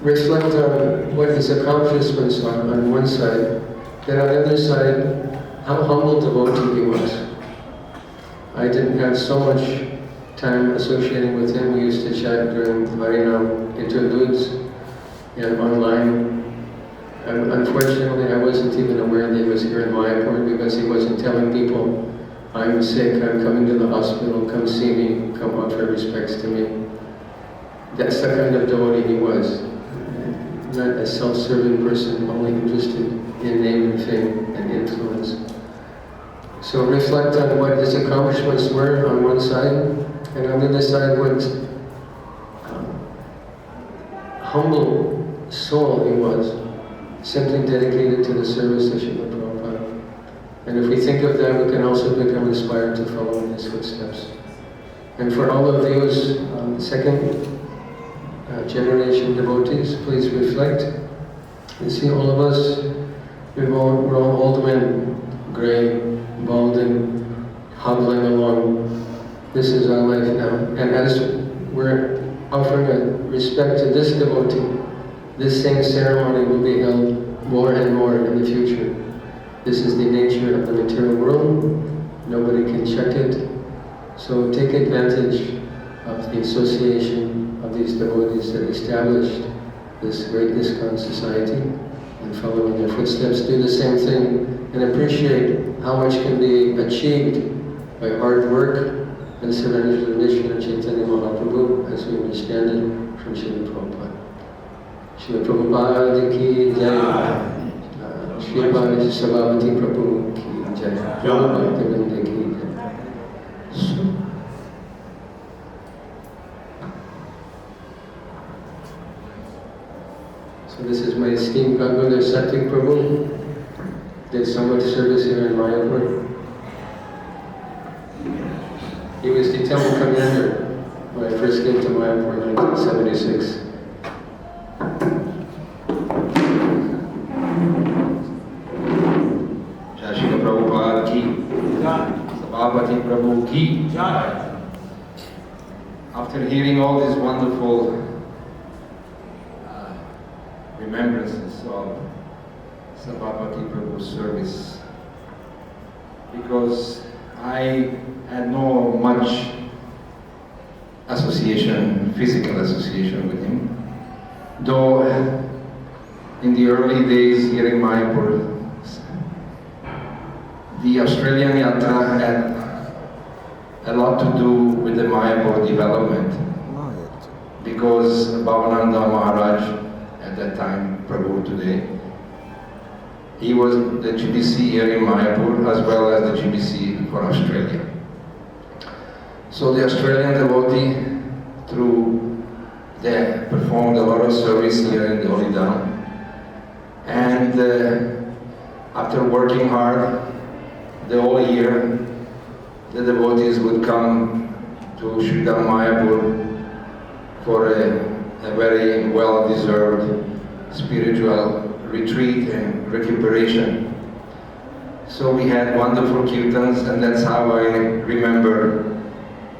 reflect on what his accomplishments are on one side, then on the other side, how humble devotee he was. I didn't have so much time associating with him. We used to chat during Harinam interludes and online. And unfortunately, I wasn't even aware that he was here in Mayapur because he wasn't telling people, I'm sick, I'm coming to the hospital, come see me, come offer respects to me. That's the kind of devotee he was. Not a self-serving person, only interested in name and fame and influence. So reflect on what his accomplishments were on one side, and on the other side what humble soul he was, simply dedicated to the service of Srila Prabhupada. And if we think of that, we can also become inspired to follow in his footsteps. And for all of those second generation devotees, please reflect. You see all of us, we're all old men, gray, balding, hobbling along. This is our life now. And as we're offering a respect to this devotee, this same ceremony will be held more and more in the future. This is the nature of the material world. Nobody can check it. So take advantage of the association of these devotees that established this great ISKCON society. and follow in their footsteps, do the same thing and appreciate how much can be achieved by hard work and surrender to the mission of Chaitanya Mahaprabhu as we understand it from Srila Prabhupada. Srila Prabhupada ki jai. Srila Sabhapati Prabhu ki jai. Prabhupada ki jai. So this is my esteemed Godmother Satyam Prabhu. Did so much service here in Mayapur. He was the temple commander when I first came to Mayapur in 1976. Shashika Prabhupada ki, Sabhapati Prabhu ki. After hearing all these wonderful remembrances of Sabhapati Prabhu's service, because I had no much association, physical association with him, though in the early days here in Mayapur, the Australian Yatra had a lot to do with the Mayapur development, because Bhavananda Maharaj, at that time Prabhu today, he was the GBC here in Mayapur as well as the GBC for Australia. So the Australian devotee, they performed a lot of service here in the Holy Dham. And after working hard the whole year, the devotees would come to Sridham Mayapur for a very well-deserved spiritual retreat and recuperation. So we had wonderful kirtans, and that's how I remember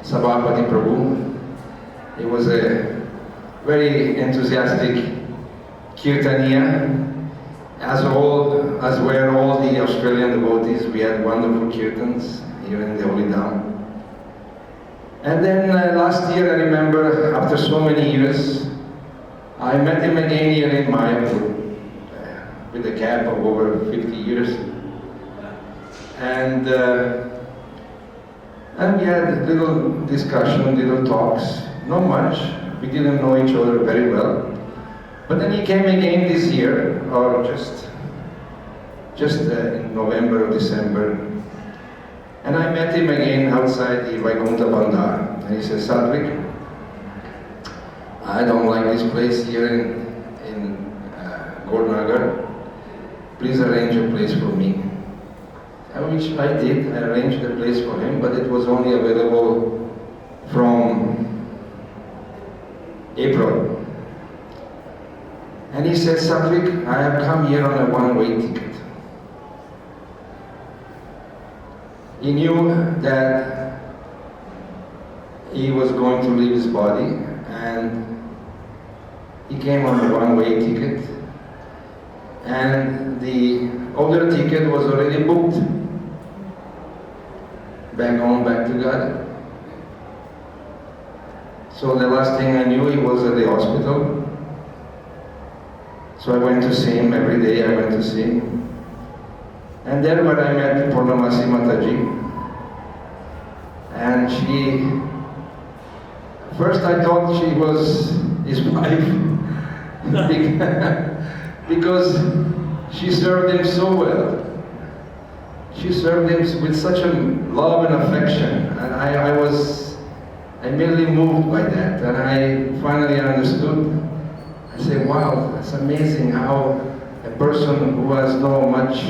Sabhapati Prabhu. He was a very enthusiastic kirtaniya, as were all the Australian devotees. We had wonderful kirtans here in the Holy Dham. And then last year, I remember, after so many years, I met him again here in Mayapur, with a gap of over 50 years. And we had little discussion, little talks, not much. We didn't know each other very well. But then he came again this year, or just in November or December. And I met him again outside the Vaikuntha Bandar. And he said, Sadhvik, I don't like this place here in Gornagar. Please arrange a place for me. Which I did. I arranged a place for him, but it was only available from April. And he said, Sadhvik, I have come here on a one-way ticket. He knew that he was going to leave his body, and he came on a one-way ticket. And the other ticket was already booked. Back home, back to God. So the last thing I knew, he was at the hospital. So I went to see him every day. I went to see him. And there where I met Purnamasi Mataji. And first I thought she was his wife. Because she served him so well. She served him with such a love and affection, and I was immediately moved by that, and I finally understood. I said, wow, it's amazing how a person who has no much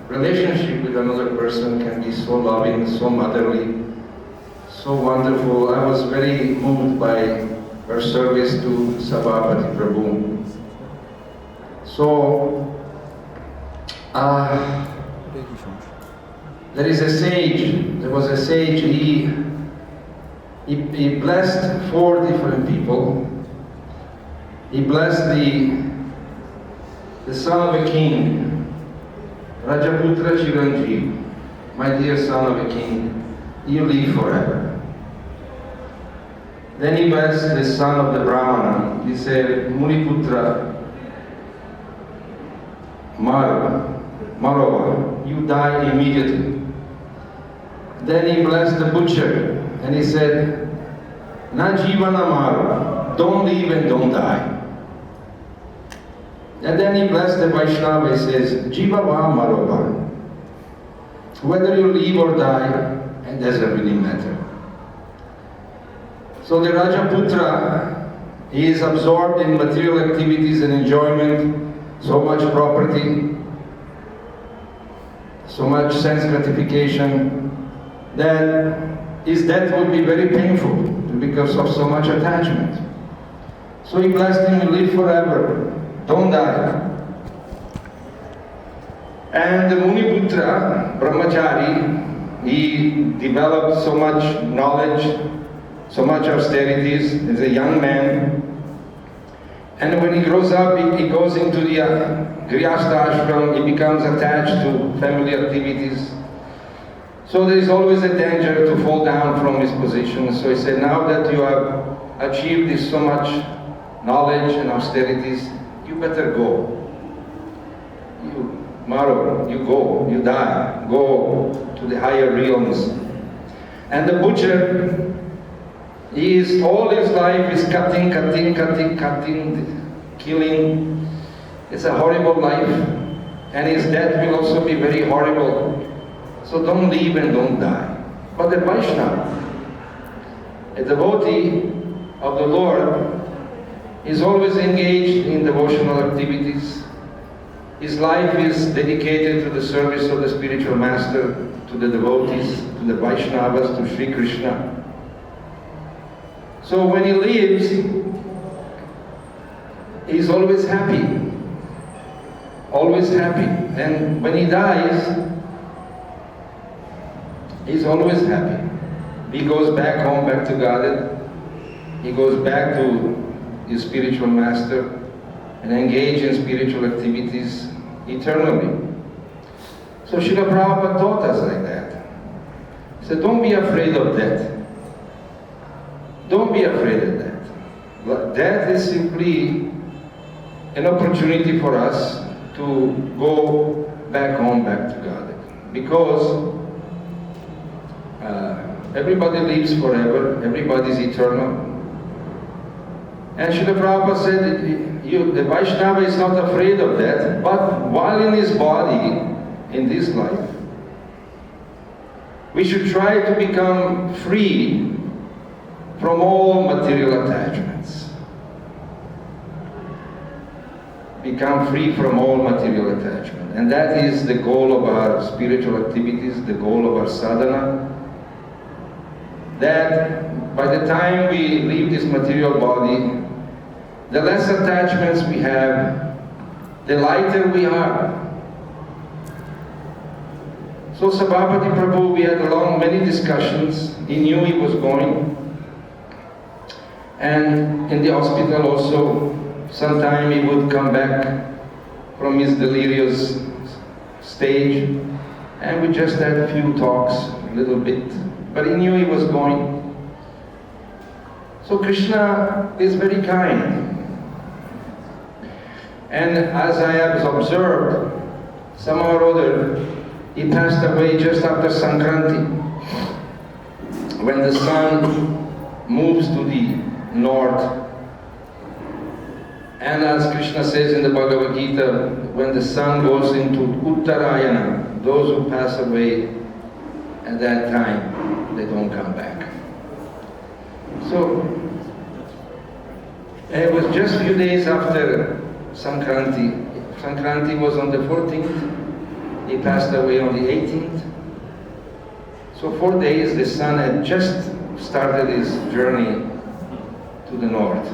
relationship with another person can be so loving, so motherly, so wonderful. I was very moved by her service to Sabhapati Prabhu. So, there is a sage, there was a sage, he blessed 4 different people. He blessed the son of a king, Rajaputra Chiranjeev, my dear son of a king, you live forever. Then he blessed the son of the Brahmana. He said, Muniputra, Marova, you die immediately. Then he blessed the butcher and he said, Na jivana maru, don't leave and don't die. And then he blessed the Vaishnava, he says, Jiva va marova. Whether you live or die, it doesn't really matter. So the Rajaputra, he is absorbed in material activities and enjoyment, so much property, so much sense gratification, that his death would be very painful because of so much attachment. So he blessed him to live forever, don't die. And the Muniputra, Brahmachari, he developed so much knowledge, so much austerities as a young man. And when he grows up, he goes into the Grihastha ashram, he becomes attached to family activities. So there is always a danger to fall down from his position. So he said, now that you have achieved this so much knowledge and austerities, you better go. Maro, you go, you die, go to the higher realms. And the butcher, all his life is cutting, killing. It's a horrible life, and his death will also be very horrible. So don't leave and don't die. But the Vaishnava, a devotee of the Lord, is always engaged in devotional activities. His life is dedicated to the service of the spiritual master, to the devotees, to the Vaishnavas, to Sri Krishna. So when he lives, he's always happy. Always happy. And when he dies, he's always happy. He goes back home, back to Godhead. He goes back to his spiritual master and engage in spiritual activities eternally. So Srila Prabhupada taught us like that. He said, don't be afraid of death. Don't be afraid of that. Death is simply an opportunity for us to go back home, back to God. Because everybody lives forever, everybody is eternal. And Srila Prabhupada said, the Vaishnava is not afraid of death, but while in his body, in this life, we should try to become free from all material attachments. Become free from all material attachment. And that is the goal of our spiritual activities, the goal of our sadhana. That by the time we leave this material body, the less attachments we have, the lighter we are. So Sabhapati Prabhu, we had many discussions. He knew he was going. And in the hospital also, sometime he would come back from his delirious stage, and we just had a few talks, a little bit, but he knew he was going. So Krishna is very kind. And as I have observed, somehow or other, he passed away just after Sankranti, when the sun moves to the north. And as Krishna says in the Bhagavad Gita, when the sun goes into Uttarayana, those who pass away at that time, they don't come back. So, it was just a few days after Sankranti. Sankranti was on the 14th, he passed away on the 18th. So 4 days the sun had just started his journey to the north.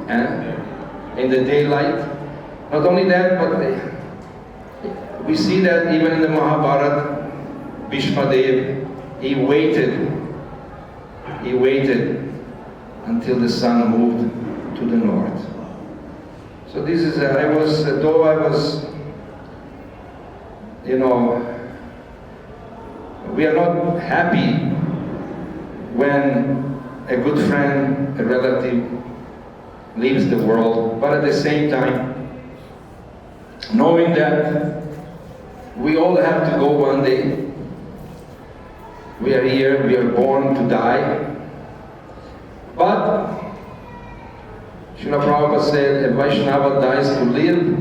And in the daylight, not only that, but we see that even in the Mahabharata, Bhishmadev, he waited until the sun moved to the north. So this is, though I was, we are not happy when a good friend, a relative leaves the world, but at the same time, knowing that we all have to go one day. We are here, we are born to die. But Srila Prabhupada said, a Vaishnava dies to live,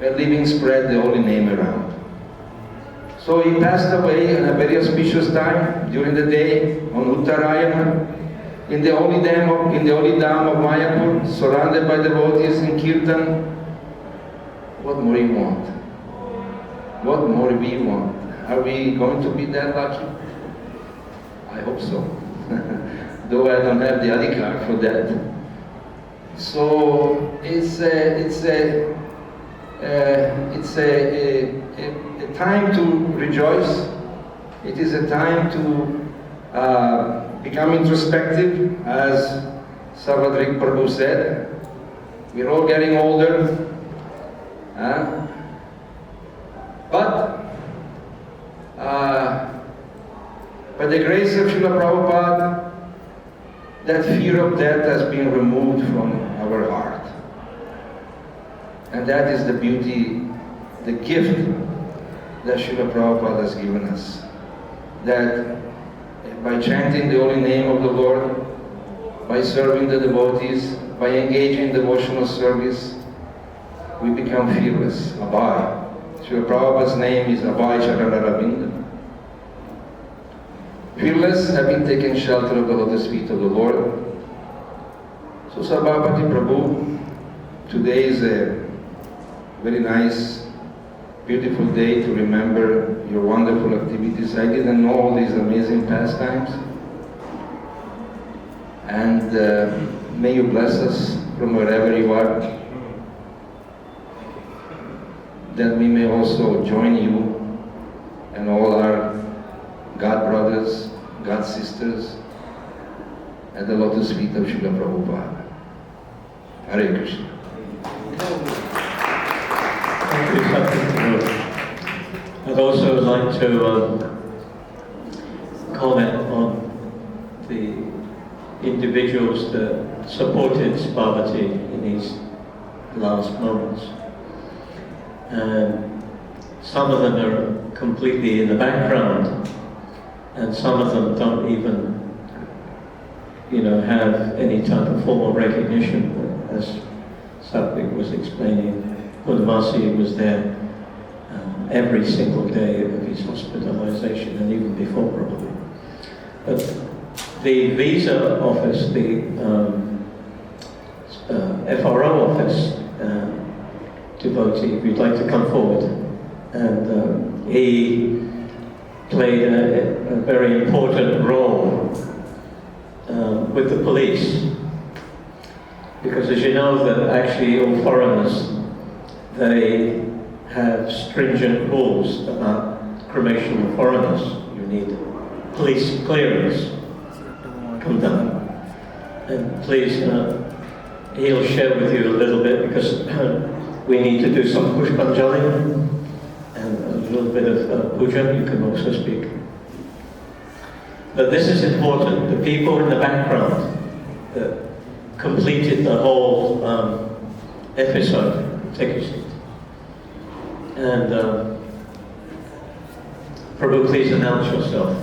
a living spread the holy name around. So he passed away in a very auspicious time, during the day, on Uttarayana, in the holy Dham of Mayapur, surrounded by devotees in Kirtan. What more you want? What more we want? Are we going to be that lucky? I hope so. Though I don't have the adhikar for that. So it's a time to rejoice. It is a time to become introspective, as Sabhapati Prabhu said. We're all getting older. But by the grace of Srila Prabhupada, that fear of death has been removed from our heart. And that is the beauty, the gift that Srila Prabhupada has given us. That by chanting the holy name of the Lord, by serving the devotees, by engaging in devotional service, we become fearless, Abhay. Srila Prabhupada's name is Abhay Charanaravinda. Fearless, having taken shelter of the lotus feet of the Lord. So Sabhapati Prabhu, today is a very nice, beautiful day to remember your wonderful activities. I didn't know all these amazing pastimes. And may you bless us from wherever you are, that we may also join you and all our God brothers, God sisters at the lotus feet of Srila Prabhupada. Hare Krishna. Thank you, Sabhapati. I'd also like to comment on the individuals that supported Sabhapati in these last moments. And some of them are completely in the background, and some of them don't even, have any type of formal recognition. As Sabhapati was explaining, Purnamasi was there every single day of his hospitalization, and even before probably. But the visa office, the FRO office, devotee, if you'd like to come forward. And he played a very important role with the police. Because as you know, that actually all foreigners, they have stringent rules about cremation of foreigners. You need police clearance. Come down. And please, he'll share with you a little bit, because we need to do some Pushpanjali and a little bit of puja. You can also speak. But this is important. The people in the background that completed the whole episode. Take a seat. And Prabhu, please announce yourself.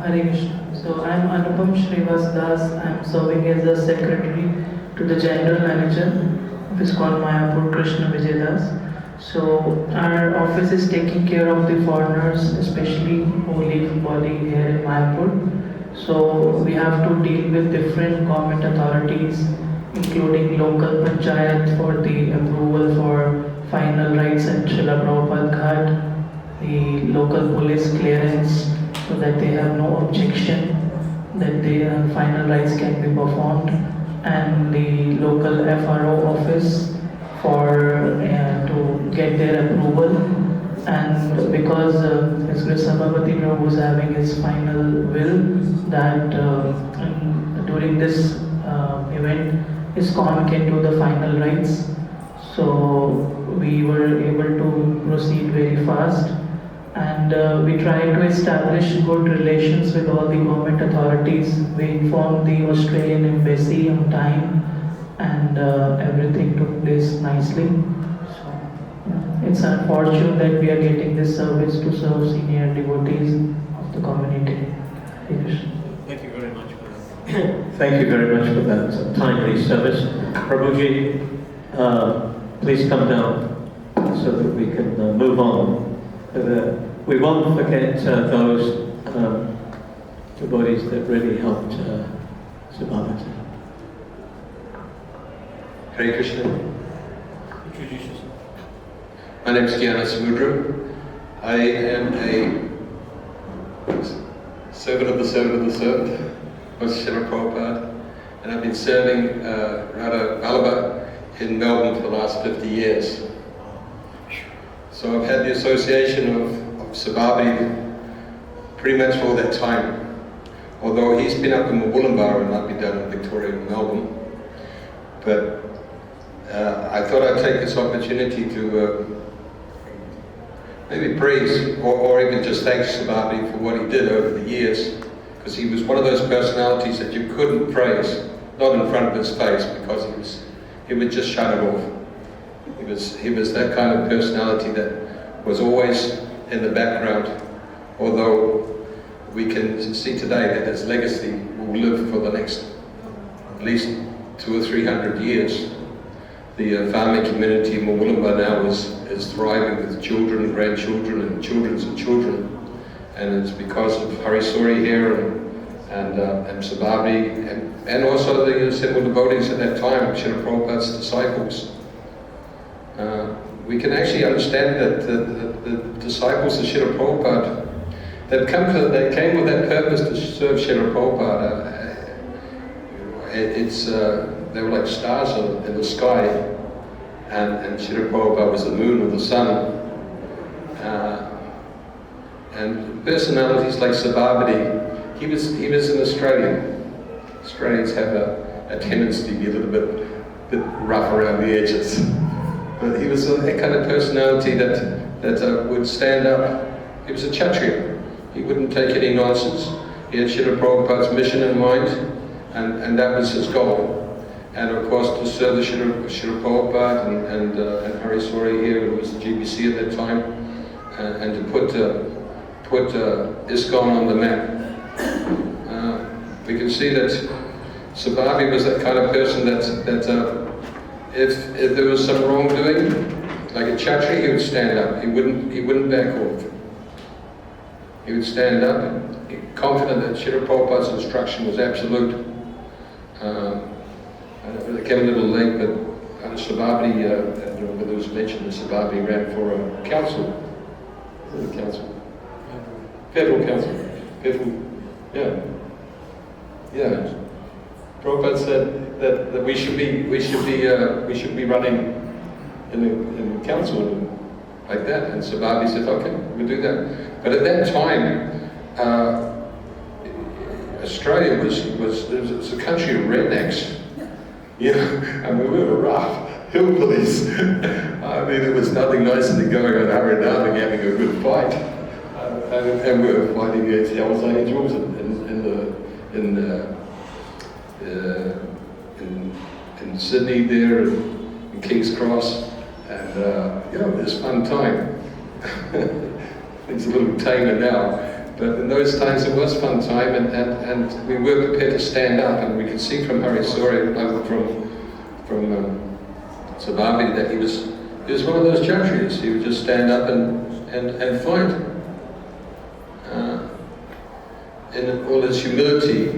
Hare Krishna. So I am Anupam Shrivas Das. I am serving as the secretary to the general manager of ISKCON Mayapur, Krishna Vijay Das. So our office is taking care of the foreigners, especially who live body here in Mayapur. So we have to deal with different government authorities, including local panchayat for the approval for final rites at Srila Prabhupada Ghat, the local police clearance, so that they have no objection that the final rites can be performed, and the local FRO office for to get their approval. And because Sabhapati Prabhu is having his final will that during this event ISKCON can do the final rites, so we were able to proceed very fast. and we try to establish good relations with all the government authorities. We informed the Australian embassy on time, and everything took place nicely. So it's unfortunate that we are getting this service to serve senior devotees of the community. Hare Krishna. Thank you very much for that. Thank you very much for that timely service. Prabhuji, please come down so that we can move on. We won't forget those devotees that really helped Sabhapati. Hare Krishna. Introduce yourself. My name is Gyana Samudra. I am a servant of the servant of Srila Prabhupada, and I've been serving Radha Vallabha in Melbourne for the last 50 years. So I've had the association of Sabhapati pretty much all that time. Although he's been up in Wollongbar and I've been down in Victoria and Melbourne. But I thought I'd take this opportunity to maybe praise or even just thank Sabhapati for what he did over the years, because he was one of those personalities that you couldn't praise, not in front of his face, because he would just shut it off. He was that kind of personality that was always in the background, although we can see today that his legacy will live for the next at least 200 or 300 years. The farming community in Wollongbar now is thriving with children, grandchildren, and children's children, and it's because of Hari Suri here and Sabhapati and also the assembled devotees at that time, Srila Prabhupada's disciples. We can actually understand that the disciples of Srila Prabhupada, they came with that purpose to serve Srila Prabhupada. They were like stars in the sky, and Srila Prabhupada was the moon or the sun. And personalities like Sabhapati, he was an Australian. Australians have a tendency to be a little bit rough around the edges. But he was that kind of personality that would stand up. He was a Kshatriya. He wouldn't take any nonsense. He had Srila Prabhupada's mission in mind, and that was his goal. And of course, to serve the Srila Prabhupada and Hari Suri here, who was the GBC at that time, and to put ISKCON on the map. We can see that Sabhapati was that kind of person that if there was some wrongdoing, like a Kshatriya, he would stand up. He wouldn't back off. He would stand up, confident that Srila Prabhupada's instruction was absolute. I came a little late, but Sabhapati, whether it was mentioned that Sabhapati ran for a council. Is it a council? Federal council. Yeah. Prabhupada said that we should be running in the council like that, and Sabhapati said, okay, we'll do that. But at that time, Australia was a country of rednecks. I mean, we were rough hillbillies. I mean, there was nothing nicer than going on Harinam and having a good fight. And we were fighting against Hells Angels in Sydney there, in King's Cross, and it was a fun time. It's a little tamer now. But in those times it was fun time, and we were prepared to stand up, and we could see from Hari Suri, from Sabhapati, that he was one of those Kshatriyas. He would just stand up and fight. In all his humility,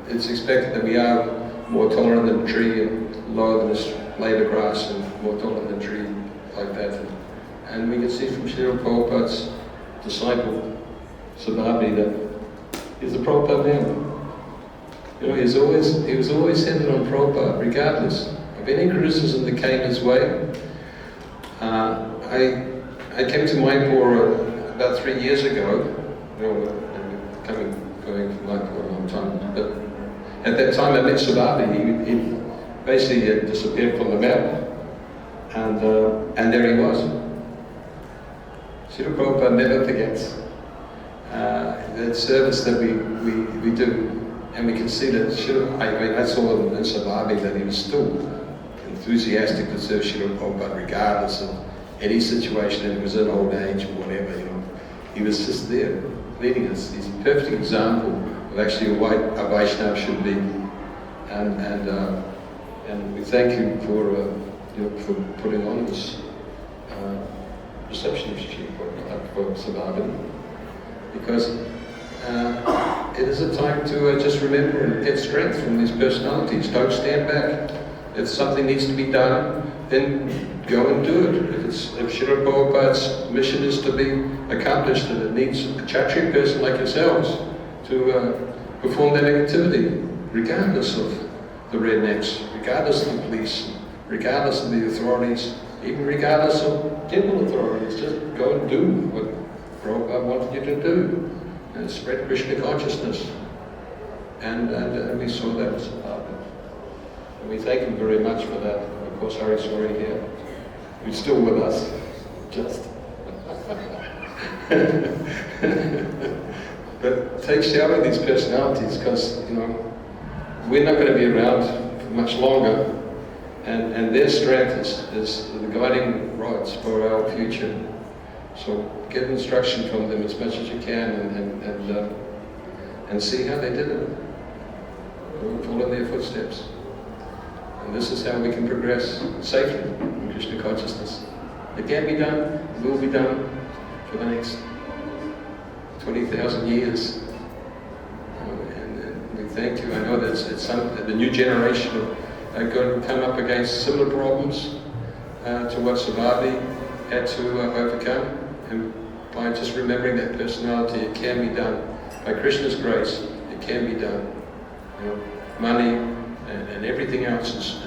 it's expected that we are more tolerant than a tree and lower than a blade of grass, and more tolerant than a tree like that. And we can see from Srila Prabhupada's disciple, Sabhapati, that he's a Prabhupada now. He was always centered on Prabhupada, regardless of any criticism that came his way. I came to Mayapur about 3 years ago. Going from Mayapur a long time. But at that time I met Sabhapati. He basically had disappeared from the map, and there he was. Srila Prabhupada never forgets that service that we do. And we can see that I saw in Sabhapati that he was still enthusiastic to serve Srila Prabhupada regardless of any situation, and it was in old age or whatever, you know. He was just there, leading us. He's a perfect example of actually what a Vaishnava should be. And we thank you for putting on this reception for Sabhapati, because it is a time to just remember and get strength from these personalities. Don't stand back. If something needs to be done, then go and do it. If Srila Prabhupada's mission is to be accomplished, and it needs a Kshatriya person like yourselves to perform that activity, regardless of the rednecks, regardless of the police, regardless of the authorities, even regardless of temple authorities, just go and do what Prabhupada wanted you to do, and spread Krishna consciousness. And we saw that as a partner. And we thank him very much for that. Of course, Hari Sori here, who's still with us, just. But take shelter of these personalities, because, you know, we're not going to be around for much longer, and their strength is the guiding rods for our future. So get instruction from them as much as you can, and see how they did it. Follow in their footsteps. And this is how we can progress safely in Krishna consciousness. It can be done, it will be done for the next 20,000 years. And we thank you. I know that the new generation are going to come up against similar problems to what Sabhapati had to overcome. And by just remembering that personality, it can be done. By Krishna's grace, it can be done. You know, money and everything else is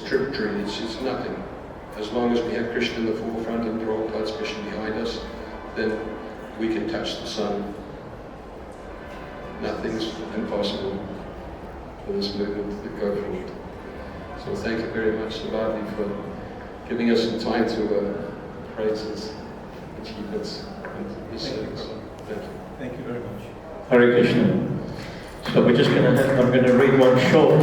tributary. It's nothing. As long as we have Krishna in the forefront and Prabhupada's mission behind us, then we can touch the sun. Nothing's impossible for this movement to go forward. So thank you very much, Sabhapati, for giving us some time to praise his achievements and his service. Thank you. Thank you very much. Hare Krishna. So we're just I'm going to read one short,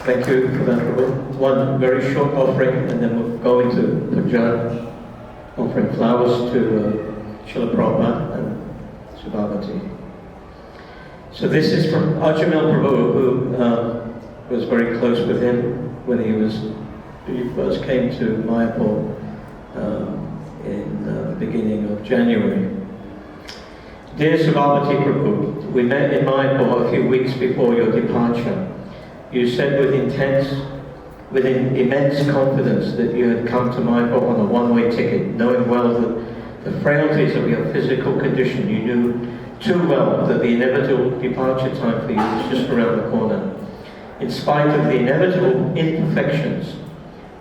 thank you for that, Prabhu. One very short offering, and then we'll go into puja, offering flowers to Srila Prabhupada and Sabhapati. So this is from Ajamil Prabhu, who was very close with him when he first came to Mayapur in the beginning of January. Dear Sabhapati Prabhu, we met in Mayapur a few weeks before your departure. You said with immense confidence that you had come to Mayapur on a one-way ticket, knowing well that the frailties of your physical condition. You knew too well that the inevitable departure time for you was just around the corner. In spite of the inevitable imperfections,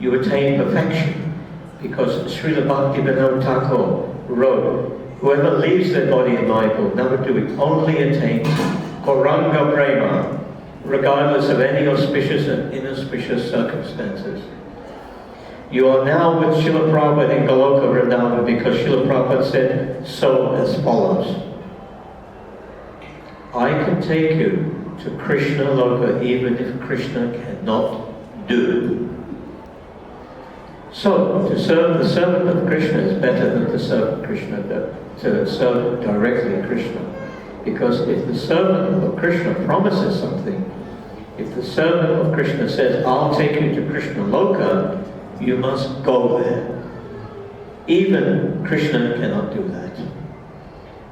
you attained perfection, because Srila Bhaktivinoda Thakur wrote, whoever leaves their body in Mayapur, never do it, only attains Gauranga Prema, regardless of any auspicious and inauspicious circumstances. You are now with Srila Prabhupada in Goloka Vrindavan, because Srila Prabhupada said so as follows. I can take you to Krishna Loka even if Krishna cannot do. So, to serve the servant of Krishna is better than to serve Krishna, to serve directly Krishna. Because if the servant of Krishna promises something, if the servant of Krishna says, I'll take you to Krishna Loka, you must go there. Even Krishna cannot do that.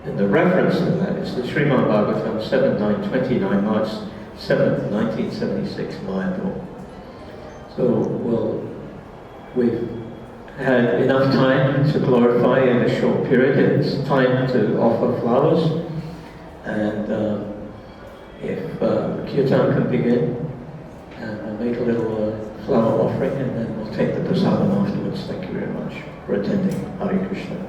And the reference to that is the Srimad Bhagavatam 7.9.29, March 7th, 1976, Mayapur. So, we've had enough time to glorify in a short period. It's time to offer flowers. And if Kirtan can begin, and we'll make a little flower offering, and then we'll take the prasadam afterwards. Thank you very much for attending. Hare Krishna.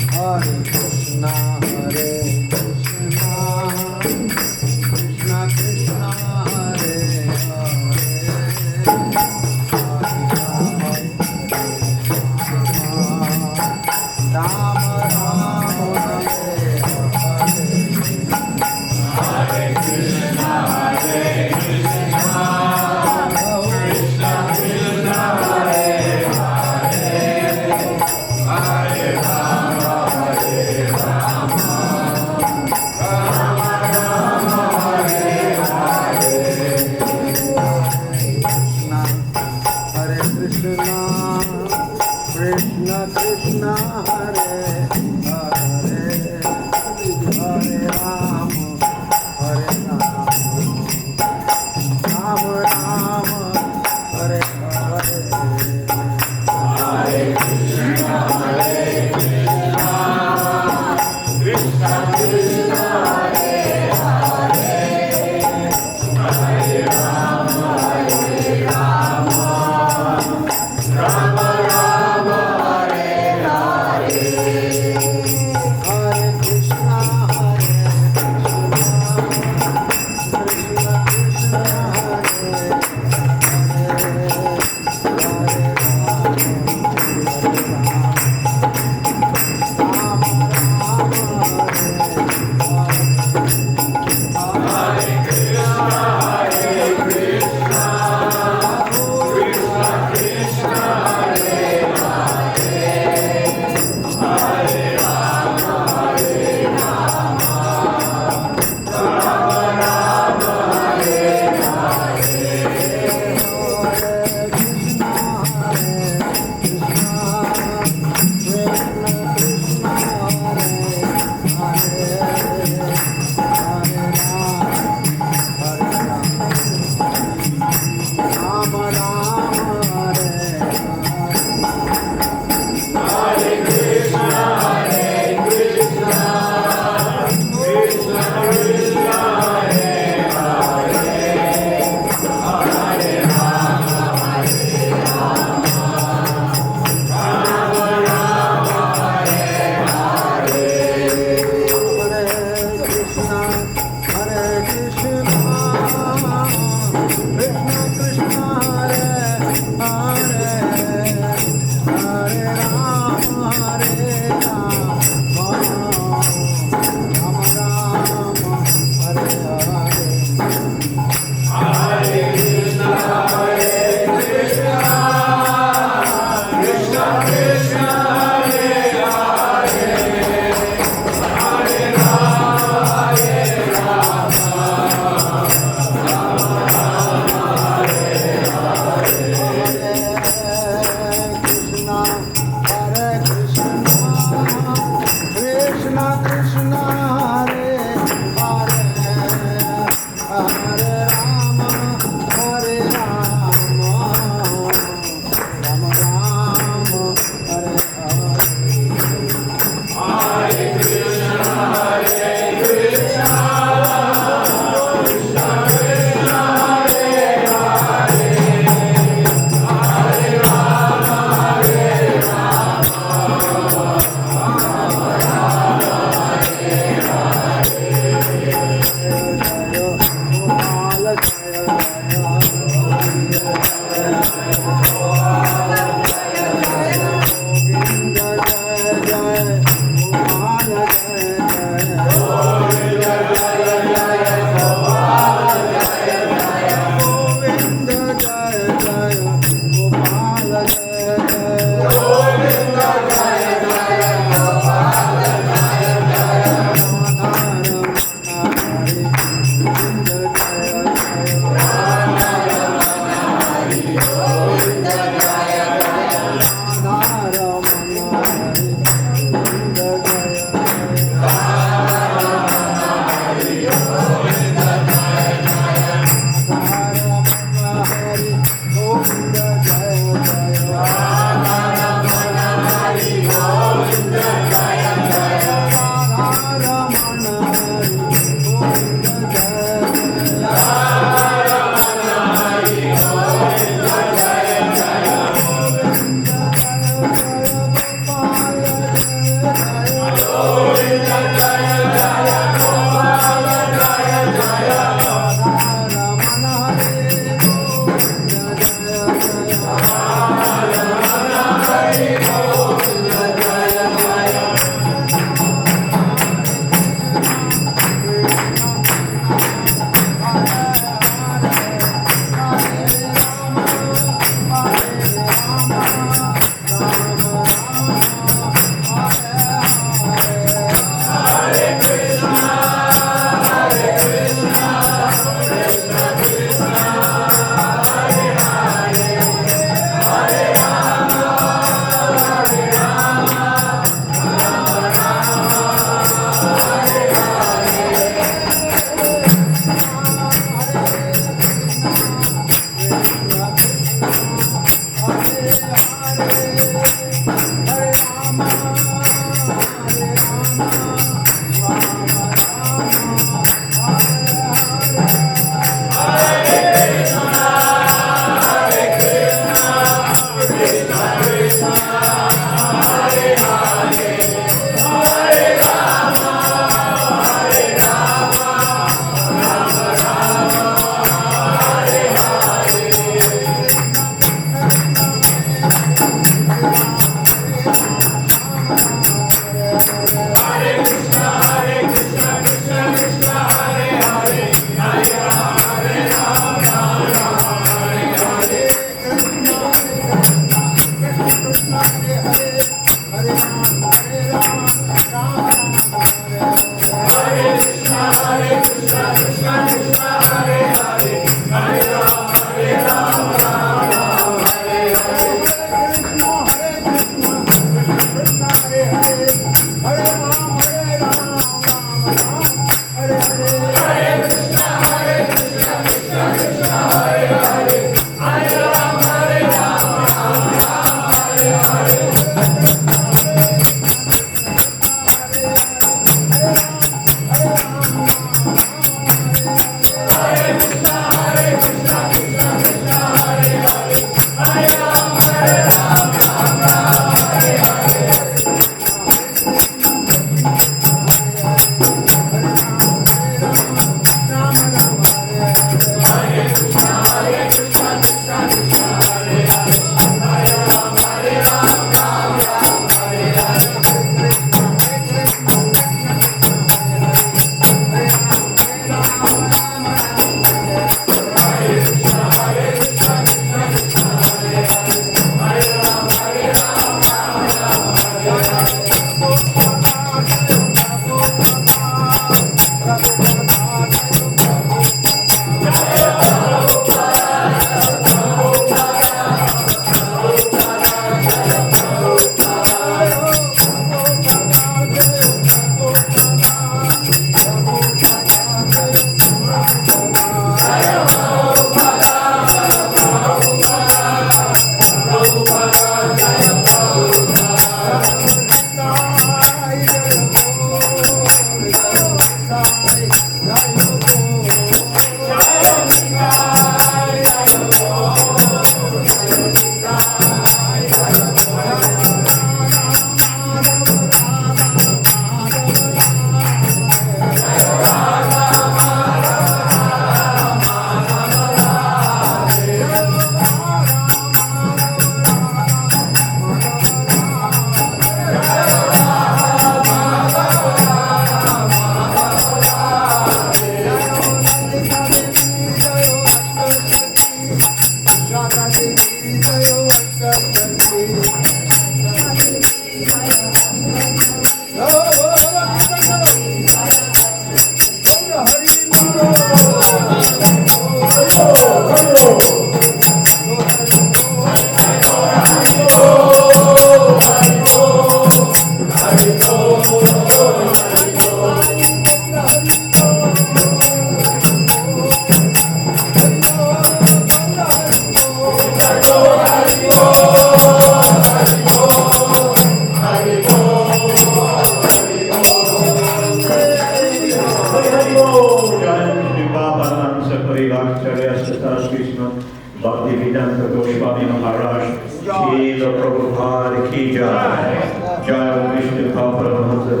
Jai Vishnu Papa Mahamsa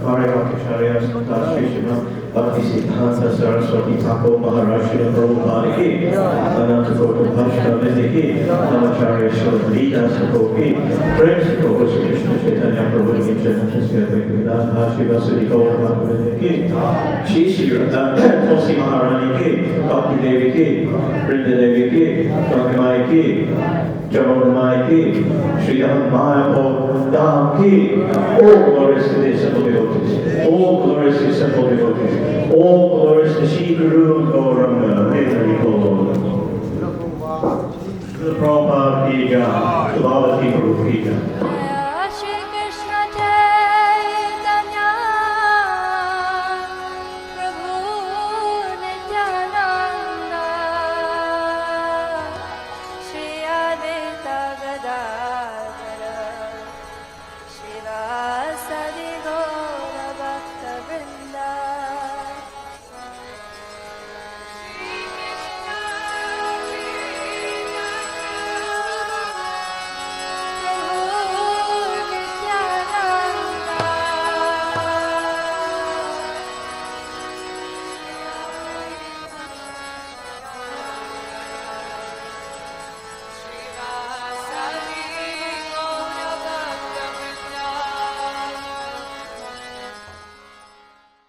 Hare Akacharya Das Krishna Bhakti Siddhanta Saraswati Thakur Maharashtra Prabhupada Ki Ananta Gautam Bhaskara Ki Namacharya Sri Dasa Ki Friends of Krishna Chaitanya Prabhu Nityananda Sri Advaita Bhakti Vasudi Gautam Bhakti Ki Shri Sri Tulsi Maharani Ki Bhakti Devi Ki Vrinda Devi Ki Bhakti Ki Jamunamai Ki Sri Mayapur Dham Ki. All glories to the simple devotees. All glories to simple devotees. All glories to Shri Guru Gauranga. Hari Bol. Prabhupada Ki Jai. Sabhapati Guru Ki Jai.